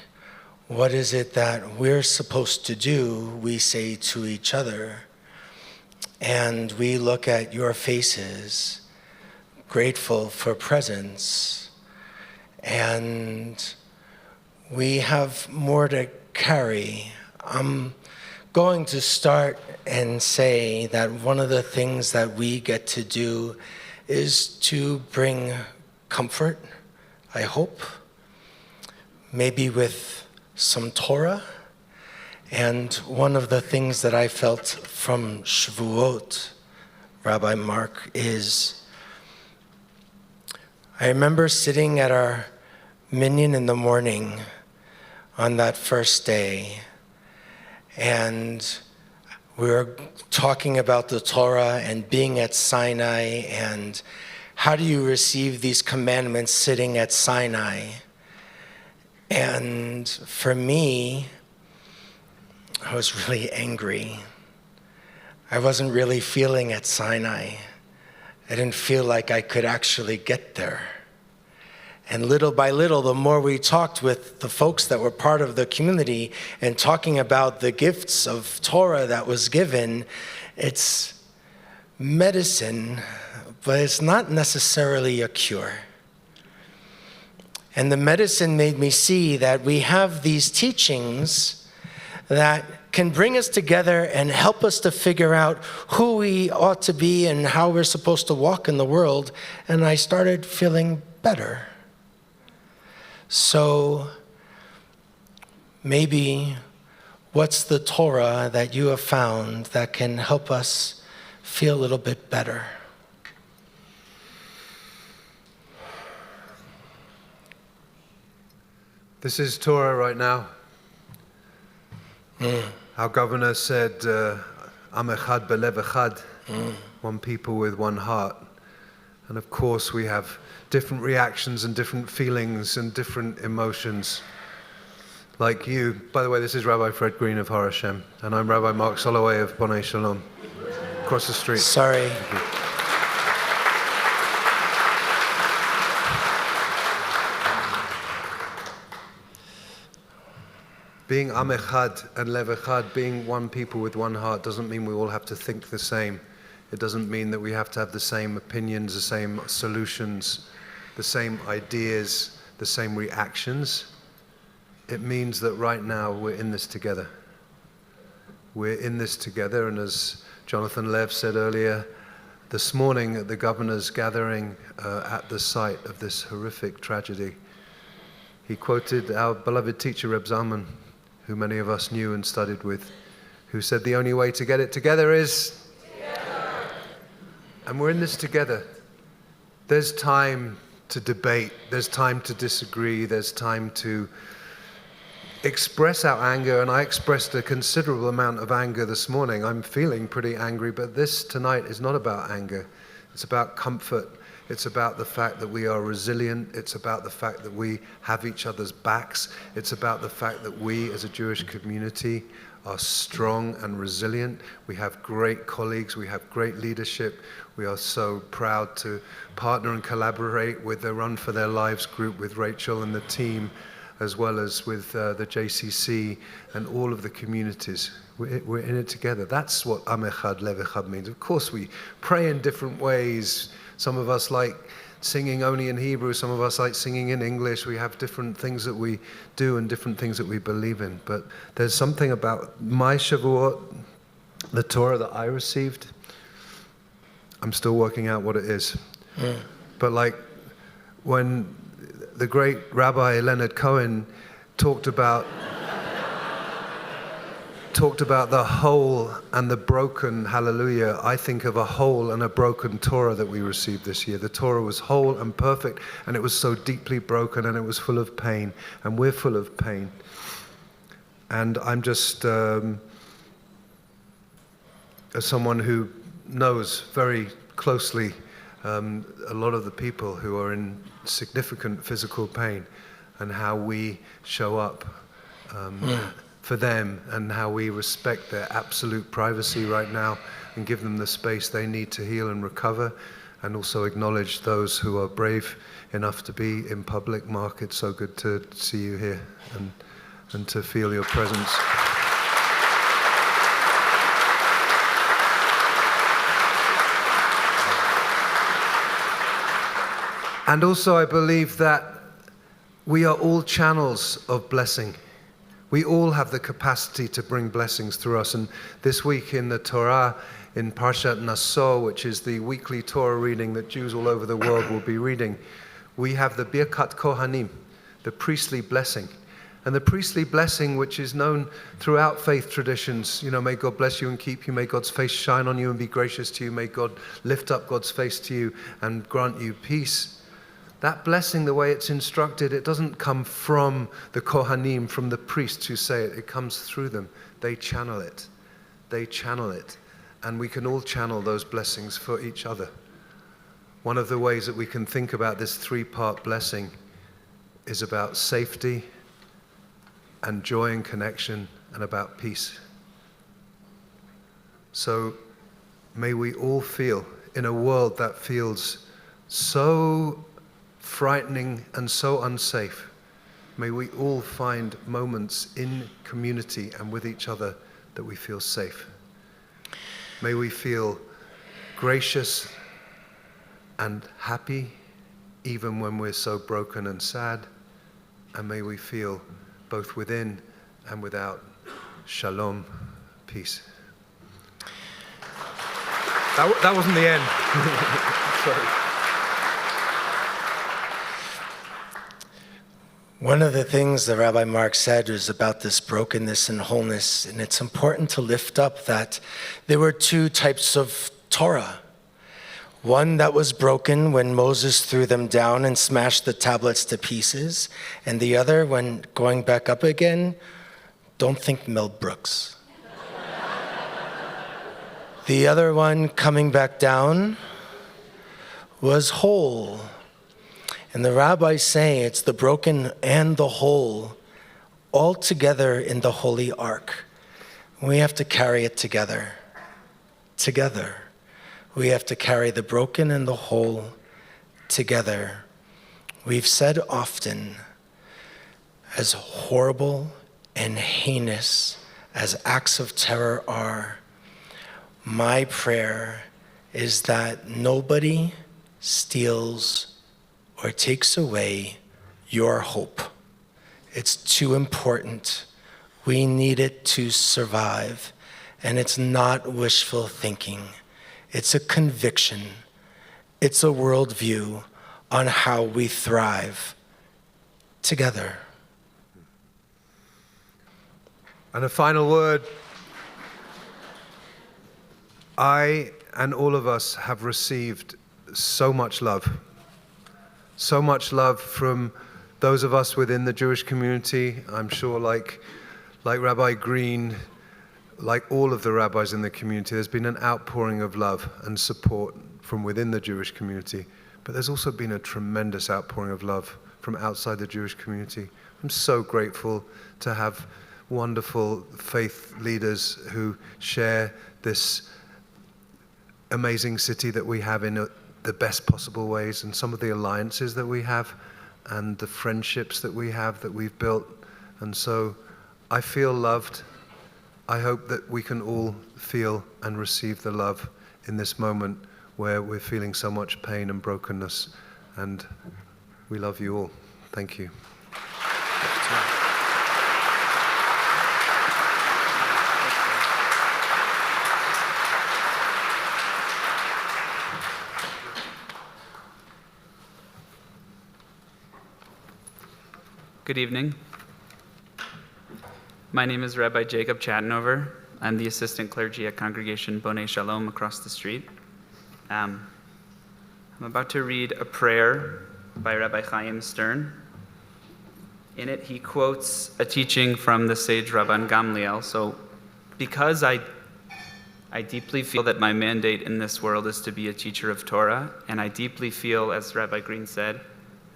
What is it that we're supposed to do, we say to each other. And we look at your faces, grateful for presence. And we have more to carry. I'm going to start and say that one of the things that we get to do is to bring comfort, I hope, maybe with some Torah. And one of the things that I felt from Shavuot, Rabbi Mark, is I remember sitting at our minyan in the morning on that first day, and we were talking about the Torah and being at Sinai and how do you receive these commandments sitting at Sinai. And for me, I was really angry. I wasn't really feeling at Sinai. I didn't feel like I could actually get there. And little by little, the more we talked with the folks that were part of the community and talking about the gifts of Torah that was given, it's medicine, but it's not necessarily a cure. And the medicine made me see that we have these teachings that can bring us together and help us to figure out who we ought to be and how we're supposed to walk in the world. And I started feeling better. So maybe what's the Torah that you have found that can help us feel a little bit better? This is Torah right now. Our governor said, Am echad belev echad, one people with one heart. And of course we have different reactions and different feelings and different emotions. Like you, by the way, this is Rabbi Fred Green of Har Hashem, and I'm Rabbi Mark Soloway of Bonai Shalom, across the street. Sorry. Being Am Echad and Lev Echad, being one people with one heart, doesn't mean we all have to think the same. It doesn't mean that we have to have the same opinions, the same solutions, the same ideas, the same reactions. It means that right now we're in this together. We're in this together, and as Jonathan Lev said earlier, this morning at the governor's gathering at the site of this horrific tragedy, he quoted our beloved teacher Reb Zalman, who many of us knew and studied with, who said the only way to get it together is together. And we're in this together. There's time to debate, there's time to disagree, there's time to express our anger, and I expressed a considerable amount of anger this morning. I'm feeling pretty angry, but this tonight is not about anger. It's about comfort. It's about the fact that we are resilient. It's about the fact that we have each other's backs. It's about the fact that we as a Jewish community are strong and resilient. We have great colleagues. We have great leadership. We are so proud to partner and collaborate with the Run for Their Lives group, with Rachel and the team, as well as with the JCC and all of the communities. We're in it together. That's what Am Echad, Lev Echad means. Of course, we pray in different ways. Some of us like singing only in Hebrew. Some of us like singing in English. We have different things that we do and different things that we believe in. But there's something about my Shavuot, the Torah that I received. I'm still working out what it is. But like when the great Rabbi Leonard Cohen talked about the whole and the broken, hallelujah, I think of a whole and a broken Torah that we received this year. The Torah was whole and perfect, and it was so deeply broken, and it was full of pain, and we're full of pain. And I'm just, as someone who knows very closely a lot of the people who are in significant physical pain, and how we show up for them, and how we respect their absolute privacy right now and give them the space they need to heal and recover, and also acknowledge those who are brave enough to be in public. Mark, it's so good to see you here and to feel your presence. And also I believe that we are all channels of blessing. We all have the capacity to bring blessings through us. And this week in the Torah, in Parshat Naso, which is the weekly Torah reading that Jews all over the world will be reading, we have the Birkat Kohanim, the priestly blessing. And the priestly blessing, which is known throughout faith traditions, may God bless you and keep you, may God's face shine on you and be gracious to you, may God lift up God's face to you and grant you peace. That blessing, the way it's instructed, it doesn't come from the Kohanim, from the priests who say it. It comes through them. They channel it. They channel it. And we can all channel those blessings for each other. One of the ways that we can think about this three-part blessing is about safety and joy and connection, and about peace. So may we all feel, in a world that feels so frightening and so unsafe, may we all find moments in community and with each other that we feel safe. May we feel gracious and happy even when we're so broken and sad, and may we feel both within and without shalom, peace. That wasn't the end. Sorry. One of the things that Rabbi Mark said was about this brokenness and wholeness, and it's important to lift up that there were two types of Torah. One that was broken when Moses threw them down and smashed the tablets to pieces, and the other when going back up again, don't think Mel Brooks. The other one coming back down was whole. And the rabbis say it's the broken and the whole all together in the Holy Ark. We have to carry it together. Together. We have to carry the broken and the whole together. We've said often, as horrible and heinous as acts of terror are, my prayer is that nobody steals or takes away your hope. It's too important. We need it to survive. And it's not wishful thinking. It's a conviction. It's a worldview on how we thrive together. And a final word. I and all of us have received so much love. So much love from those of us within the Jewish community. I'm sure like Rabbi Green, like all of the rabbis in the community, there's been an outpouring of love and support from within the Jewish community. But there's also been a tremendous outpouring of love from outside the Jewish community. I'm so grateful to have wonderful faith leaders who share this amazing city that we have in the best possible ways, and some of the alliances that we have and the friendships that we have that we've built. And so I feel loved. I hope that we can all feel and receive the love in this moment where we're feeling so much pain and brokenness. And we love you all. Thank you. Good evening. My name is Rabbi Jacob Chatenover. I'm the assistant clergy at Congregation Bonei Shalom across the street. I'm about to read a prayer by Rabbi Chaim Stern. In it, he quotes a teaching from the sage Rabban Gamliel. So because I deeply feel that my mandate in this world is to be a teacher of Torah, and I deeply feel, as Rabbi Green said,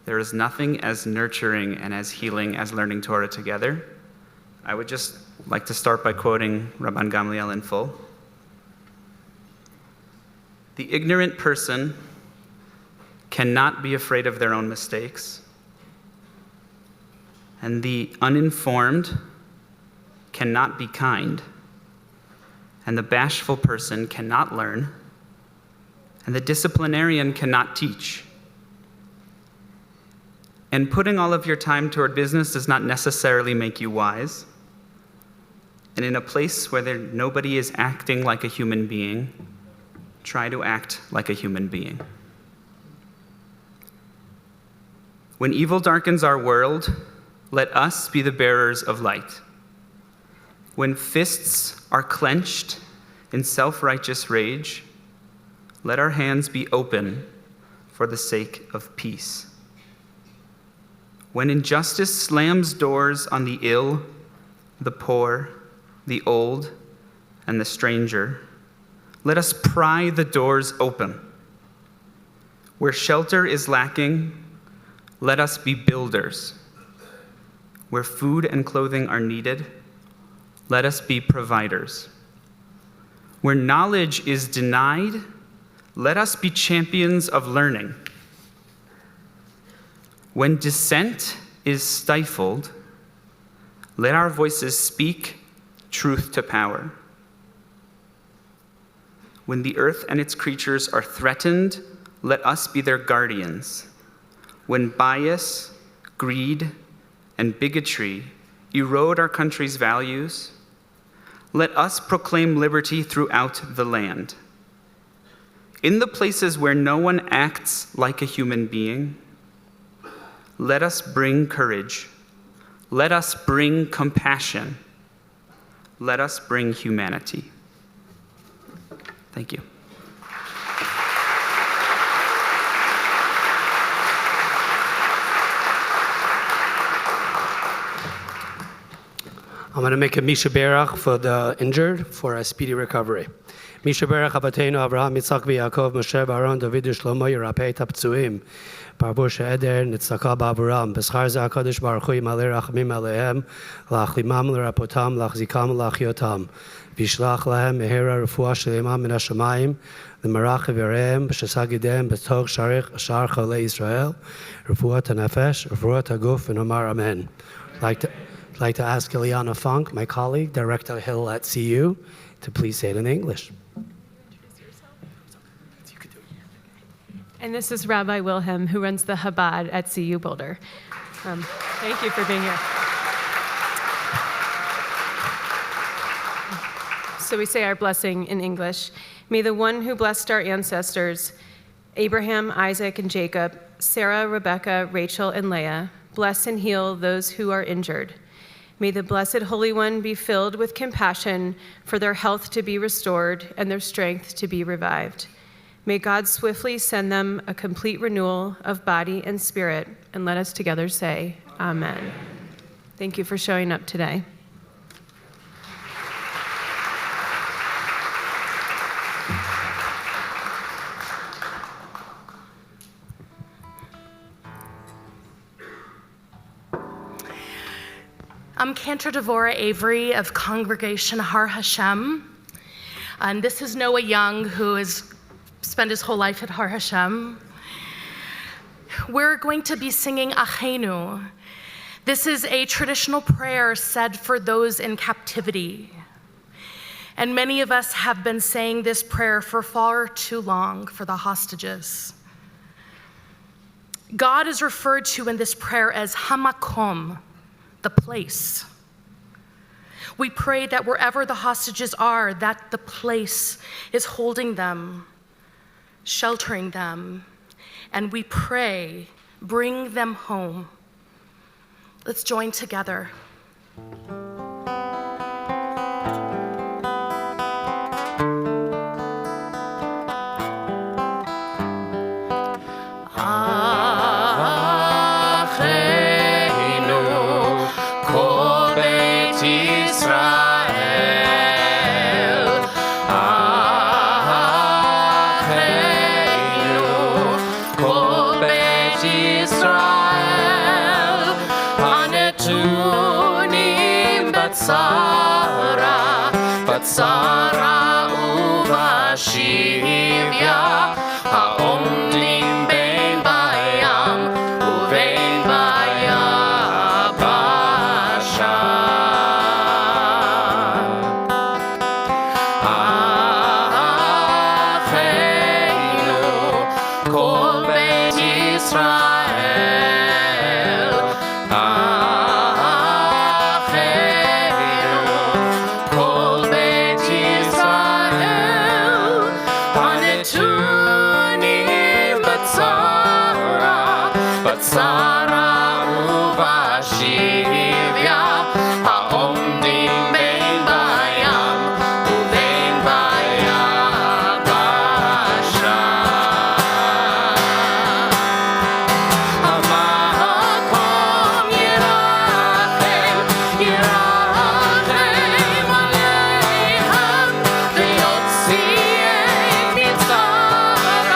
there is nothing as nurturing and as healing as learning Torah together, I would just like to start by quoting Rabban Gamliel in full. The ignorant person cannot be afraid of their own mistakes, and the uninformed cannot be kind, and the bashful person cannot learn, and the disciplinarian cannot teach. And putting all of your time toward business does not necessarily make you wise. And in a place where nobody is acting like a human being, try to act like a human being. When evil darkens our world, let us be the bearers of light. When fists are clenched in self-righteous rage, let our hands be open for the sake of peace. When injustice slams doors on the ill, the poor, the old, and the stranger, let us pry the doors open. Where shelter is lacking, let us be builders. Where food and clothing are needed, let us be providers. Where knowledge is denied, let us be champions of learning. When dissent is stifled, let our voices speak truth to power. When the earth and its creatures are threatened, let us be their guardians. When bias, greed, and bigotry erode our country's values, let us proclaim liberty throughout the land. In the places where no one acts like a human being, let us bring courage. Let us bring compassion. Let us bring humanity. Thank you. I'm going to make a Misha Berach for the injured for a speedy recovery. Misha Berach Abateinu Avraham Yitzchak v'Yaakov Moshe Aaron David Shlomo Yerapei Taptzuim Parvur She'eder Nitzaka B'Avraham B'schar Ze HaKadosh Baruch Hu Yimalei Rachamim Aleihem L'achlimam L'rapotam L'achzikam L'achyotam V'yishlach Lahem Mehera Refuah Shlema Min HaShamayim L'marach V'yareim B'shesagidem B'tog Shar Cholei Yisrael Refuah HaNefesh Refuah HaGuf V'nomar Amen. I'd like to ask Ileana Funk, my colleague, Director Hill at CU, to please say it in English. And this is Rabbi Wilhelm, who runs the Chabad at CU Boulder. Thank you for being here. So we say our blessing in English. May the one who blessed our ancestors, Abraham, Isaac, and Jacob, Sarah, Rebecca, Rachel, and Leah, bless and heal those who are injured. May the Blessed Holy One be filled with compassion for their health to be restored and their strength to be revived. May God swiftly send them a complete renewal of body and spirit, and let us together say, Amen. Thank you for showing up today. I'm Cantor Devorah Avery of Congregation Har Hashem, and this is Noah Young, who has spent his whole life at Har Hashem. We're going to be singing Achenu. This is a traditional prayer said for those in captivity. And many of us have been saying this prayer for far too long for the hostages. God is referred to in this prayer as Hamakom, the place. We pray that wherever the hostages are, that the place is holding them, sheltering them, and we pray, bring them home. Let's join together. Batsara uvashivya haomdim ben bayam uvein bayabasha Achenu kol bet Yisrael Batsara uvashivya haomdim ben bayam uvein bayabasha Hamakom yirachem aleichem v'yotziei mitzara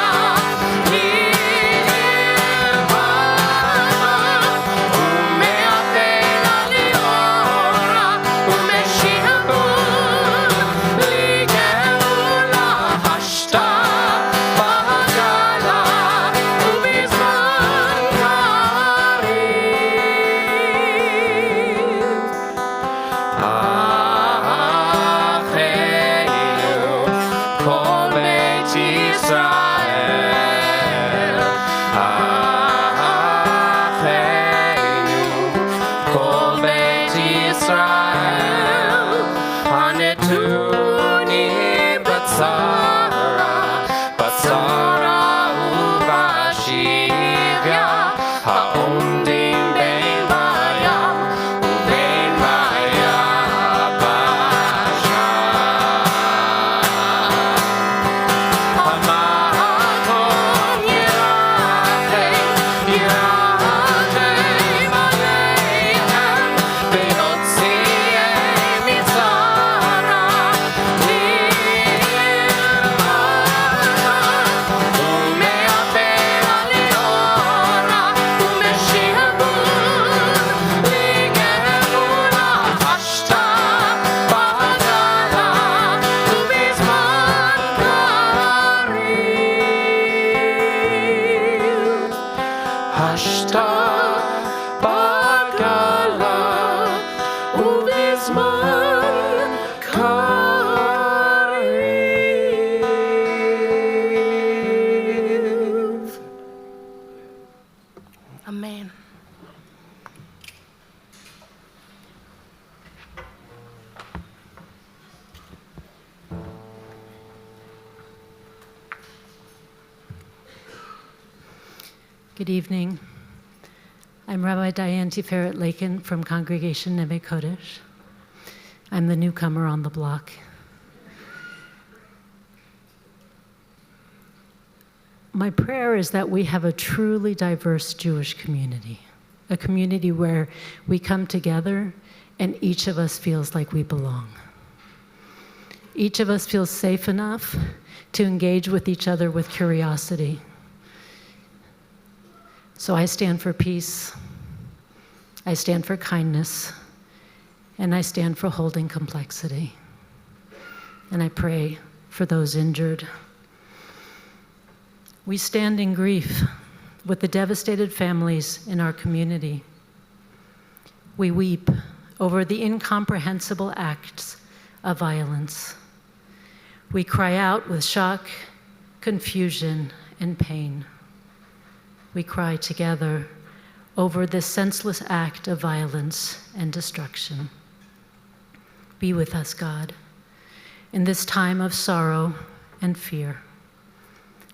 Batsara uvashivya haomdim ben bayam uvein bayabasha Hamakom yirachem aleichem v'yotziei mitzara Hashta bagala Amen. Good evening. I'm Rabbi Diane Tiferet Lakin from Congregation Neve Kodesh. I'm the newcomer on the block. My prayer is that we have a truly diverse Jewish community, a community where we come together and each of us feels like we belong. Each of us feels safe enough to engage with each other with curiosity. So I stand for peace, I stand for kindness, and I stand for holding complexity. And I pray for those injured. We stand in grief with the devastated families in our community. We weep over the incomprehensible acts of violence. We cry out with shock, confusion, and pain. We cry together over this senseless act of violence and destruction. Be with us, God, in this time of sorrow and fear.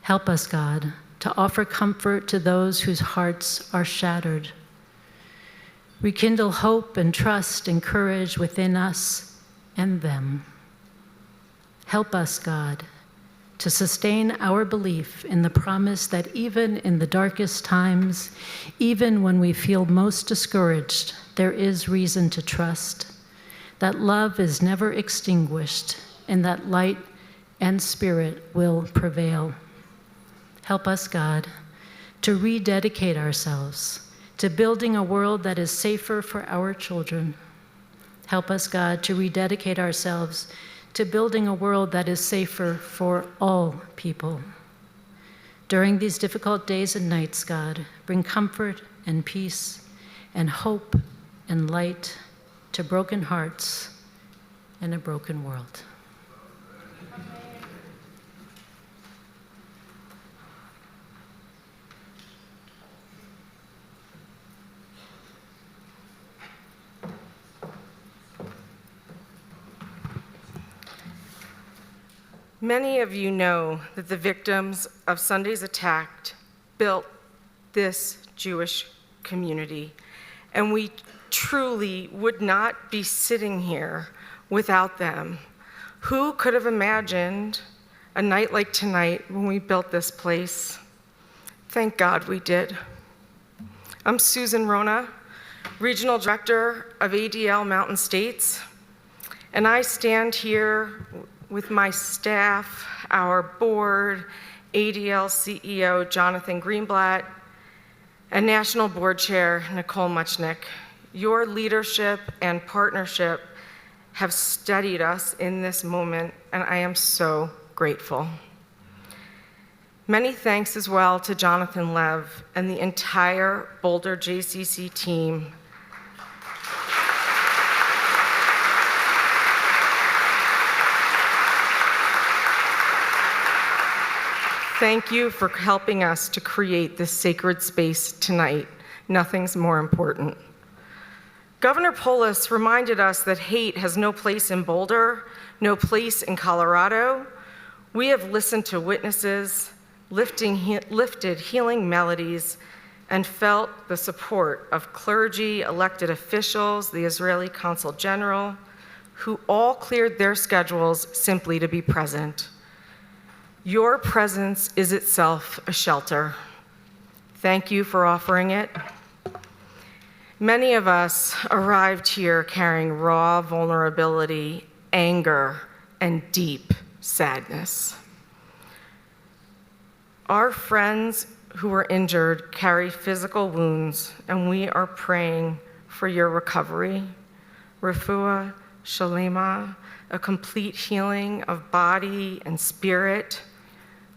Help us, God, to offer comfort to those whose hearts are shattered. Rekindle hope and trust and courage within us and them. Help us, God, to sustain our belief in the promise that even in the darkest times, even when we feel most discouraged, there is reason to trust, that love is never extinguished, and that light and spirit will prevail. Help us, God, to rededicate ourselves to building a world that is safer for our children. Help us, God, to rededicate ourselves to building a world that is safer for all people. During these difficult days and nights, God, bring comfort and peace and hope and light to broken hearts and a broken world. Many of you know that the victims of Sunday's attack built this Jewish community, and we truly would not be sitting here without them. Who could have imagined a night like tonight when we built this place? Thank God we did. I'm Susan Rona, Regional Director of ADL Mountain States, and I stand here with my staff, our board, ADL CEO Jonathan Greenblatt, and National Board Chair Nicole Muchnick. Your leadership and partnership have steadied us in this moment, and I am so grateful. Many thanks as well to Jonathan Lev and the entire Boulder JCC team. Thank you for helping us to create this sacred space tonight. Nothing's more important. Governor Polis reminded us that hate has no place in Boulder, no place in Colorado. We have listened to witnesses, lifted healing melodies, and felt the support of clergy, elected officials, the Israeli Consul General, who all cleared their schedules simply to be present. Your presence is itself a shelter. Thank you for offering it. Many of us arrived here carrying raw vulnerability, anger, and deep sadness. Our friends who were injured carry physical wounds, and we are praying for your recovery. Refuah Shalema, a complete healing of body and spirit.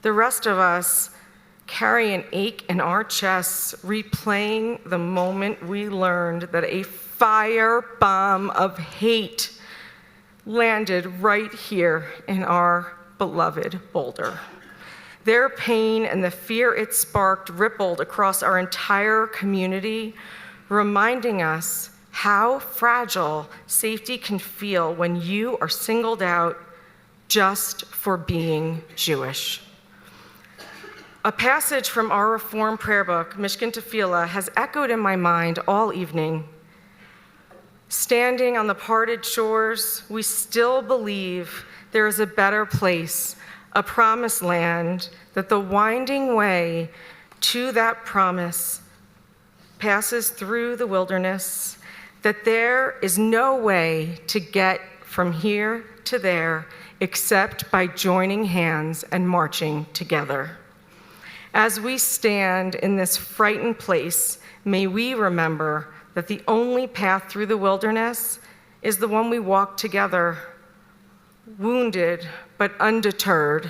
The rest of us carry an ache in our chests, replaying the moment we learned that a firebomb of hate landed right here in our beloved Boulder. Their pain and the fear it sparked rippled across our entire community, reminding us how fragile safety can feel when you are singled out just for being Jewish. A passage from our Reform prayer book, Mishkan Tefillah, has echoed in my mind all evening. Standing on the parted shores, we still believe there is a better place, a promised land, that the winding way to that promise passes through the wilderness, that there is no way to get from here to there except by joining hands and marching together. As we stand in this frightened place, may we remember that the only path through the wilderness is the one we walk together, wounded but undeterred.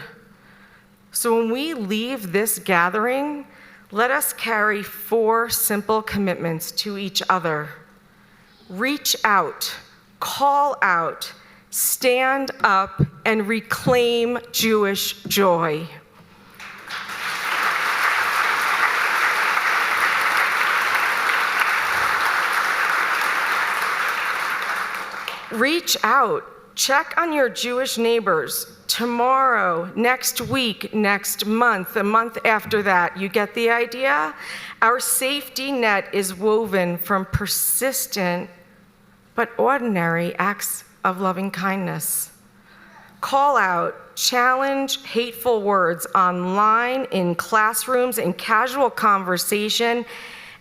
So when we leave this gathering, let us carry 4 simple commitments to each other. Reach out, call out, stand up, and reclaim Jewish joy. Reach out, check on your Jewish neighbors tomorrow, next week, next month, the month after that. You get the idea? Our safety net is woven from persistent but ordinary acts of loving kindness. Call out, challenge hateful words online, in classrooms, in casual conversation,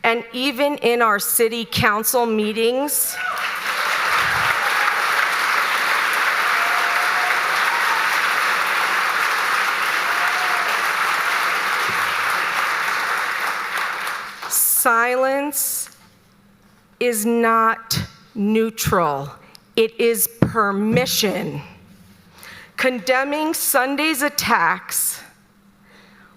and even in our city council meetings. Silence is not neutral. It is permission. Condemning Sunday's attacks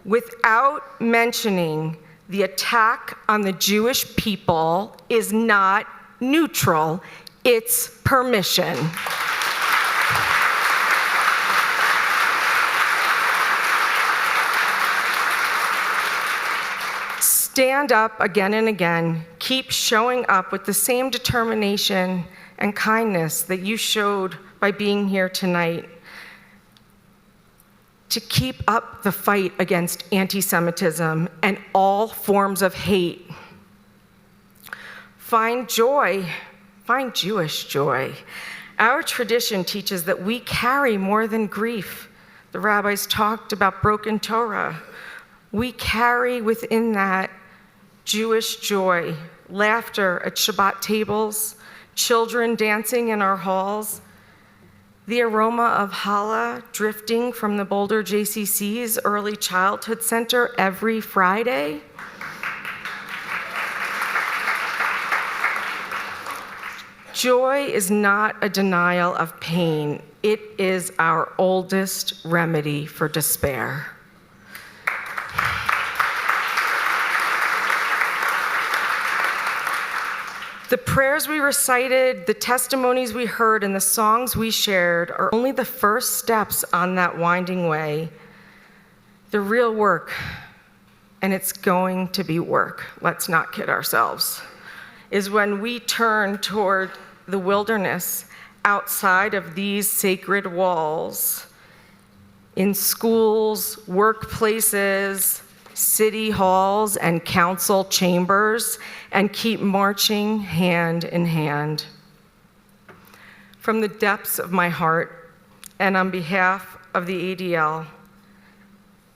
without mentioning the attack on the Jewish people is not neutral. It's permission. Stand up again and again. Keep showing up with the same determination and kindness that you showed by being here tonight, to keep up the fight against anti-Semitism and all forms of hate. Find joy, find Jewish joy. Our tradition teaches that we carry more than grief. The rabbis talked about broken Torah. We carry within that Jewish joy, laughter at Shabbat tables, children dancing in our halls, the aroma of challah drifting from the Boulder JCC's early childhood center every Friday. Joy is not a denial of pain. It is our oldest remedy for despair. The prayers we recited, the testimonies we heard, and the songs we shared are only the first steps on that winding way. The real work, and it's going to be work, let's not kid ourselves, is when we turn toward the wilderness outside of these sacred walls, in schools, workplaces, city halls, and council chambers, and keep marching hand in hand. From the depths of my heart, and on behalf of the ADL,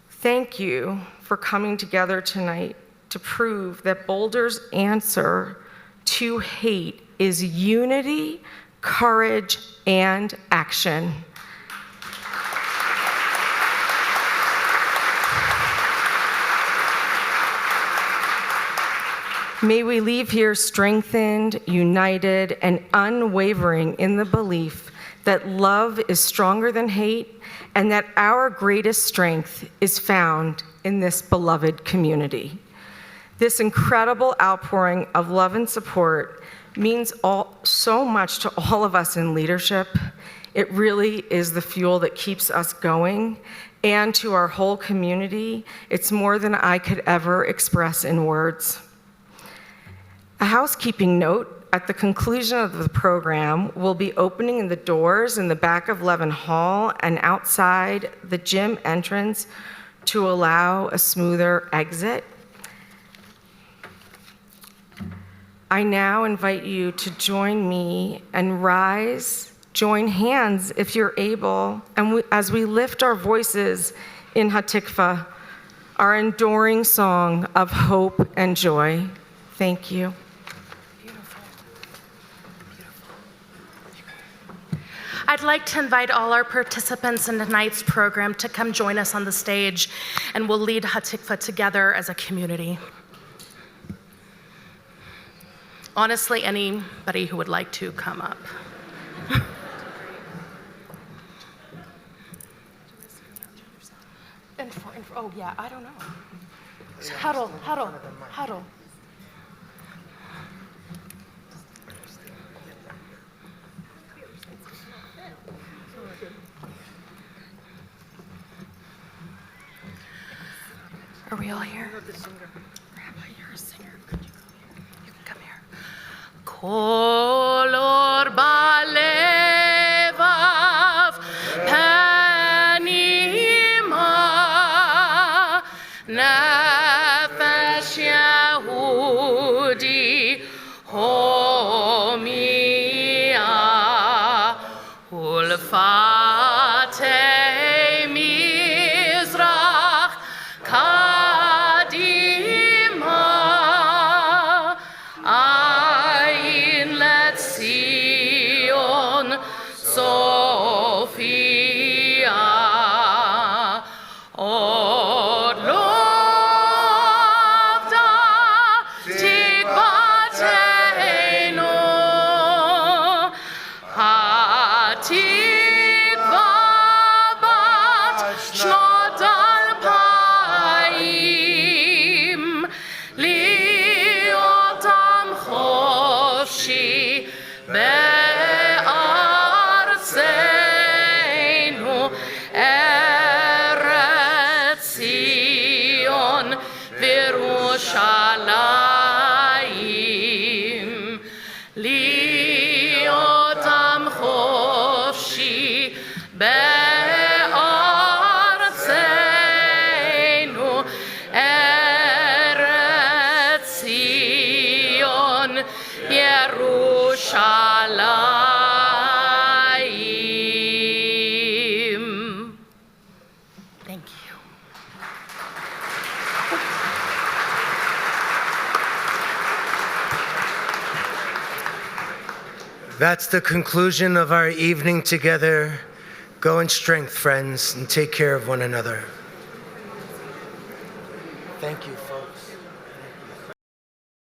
thank you for coming together tonight to prove that Boulder's answer to hate is unity, courage, and action. May we leave here strengthened, united, and unwavering in the belief that love is stronger than hate and that our greatest strength is found in this beloved community. This incredible outpouring of love and support means so much to all of us in leadership. It really is the fuel that keeps us going. And to our whole community, it's more than I could ever express in words. A housekeeping note, at the conclusion of the program, we'll be opening the doors in the back of Levin Hall and outside the gym entrance to allow a smoother exit. I now invite you to join me and rise, join hands if you're able, and as we lift our voices in Hatikva, our enduring song of hope and joy. Thank you. I'd like to invite all our participants in tonight's program to come join us on the stage, and we'll lead Hatikva together as a community. Honestly, anybody who would like to come up. Oh yeah, I don't know. Huddle, huddle, huddle. Are we all here? Rabbi, you're a singer. Could you come here? Kolor balevav panima nefesh Yehudi homia ulfatei mizrach kadima ayin letzion Sophia od lovda tikvateinu hatikva bat shnot alpayim liotam chofshi be'artzeinu eretz Zion v'Yerushalayim liotam chofshi be'artzeinu eretz Zion Yerushalayim. Thank you. That's the conclusion of our evening together. Go in strength, friends, and take care of one another. Thank you, folks.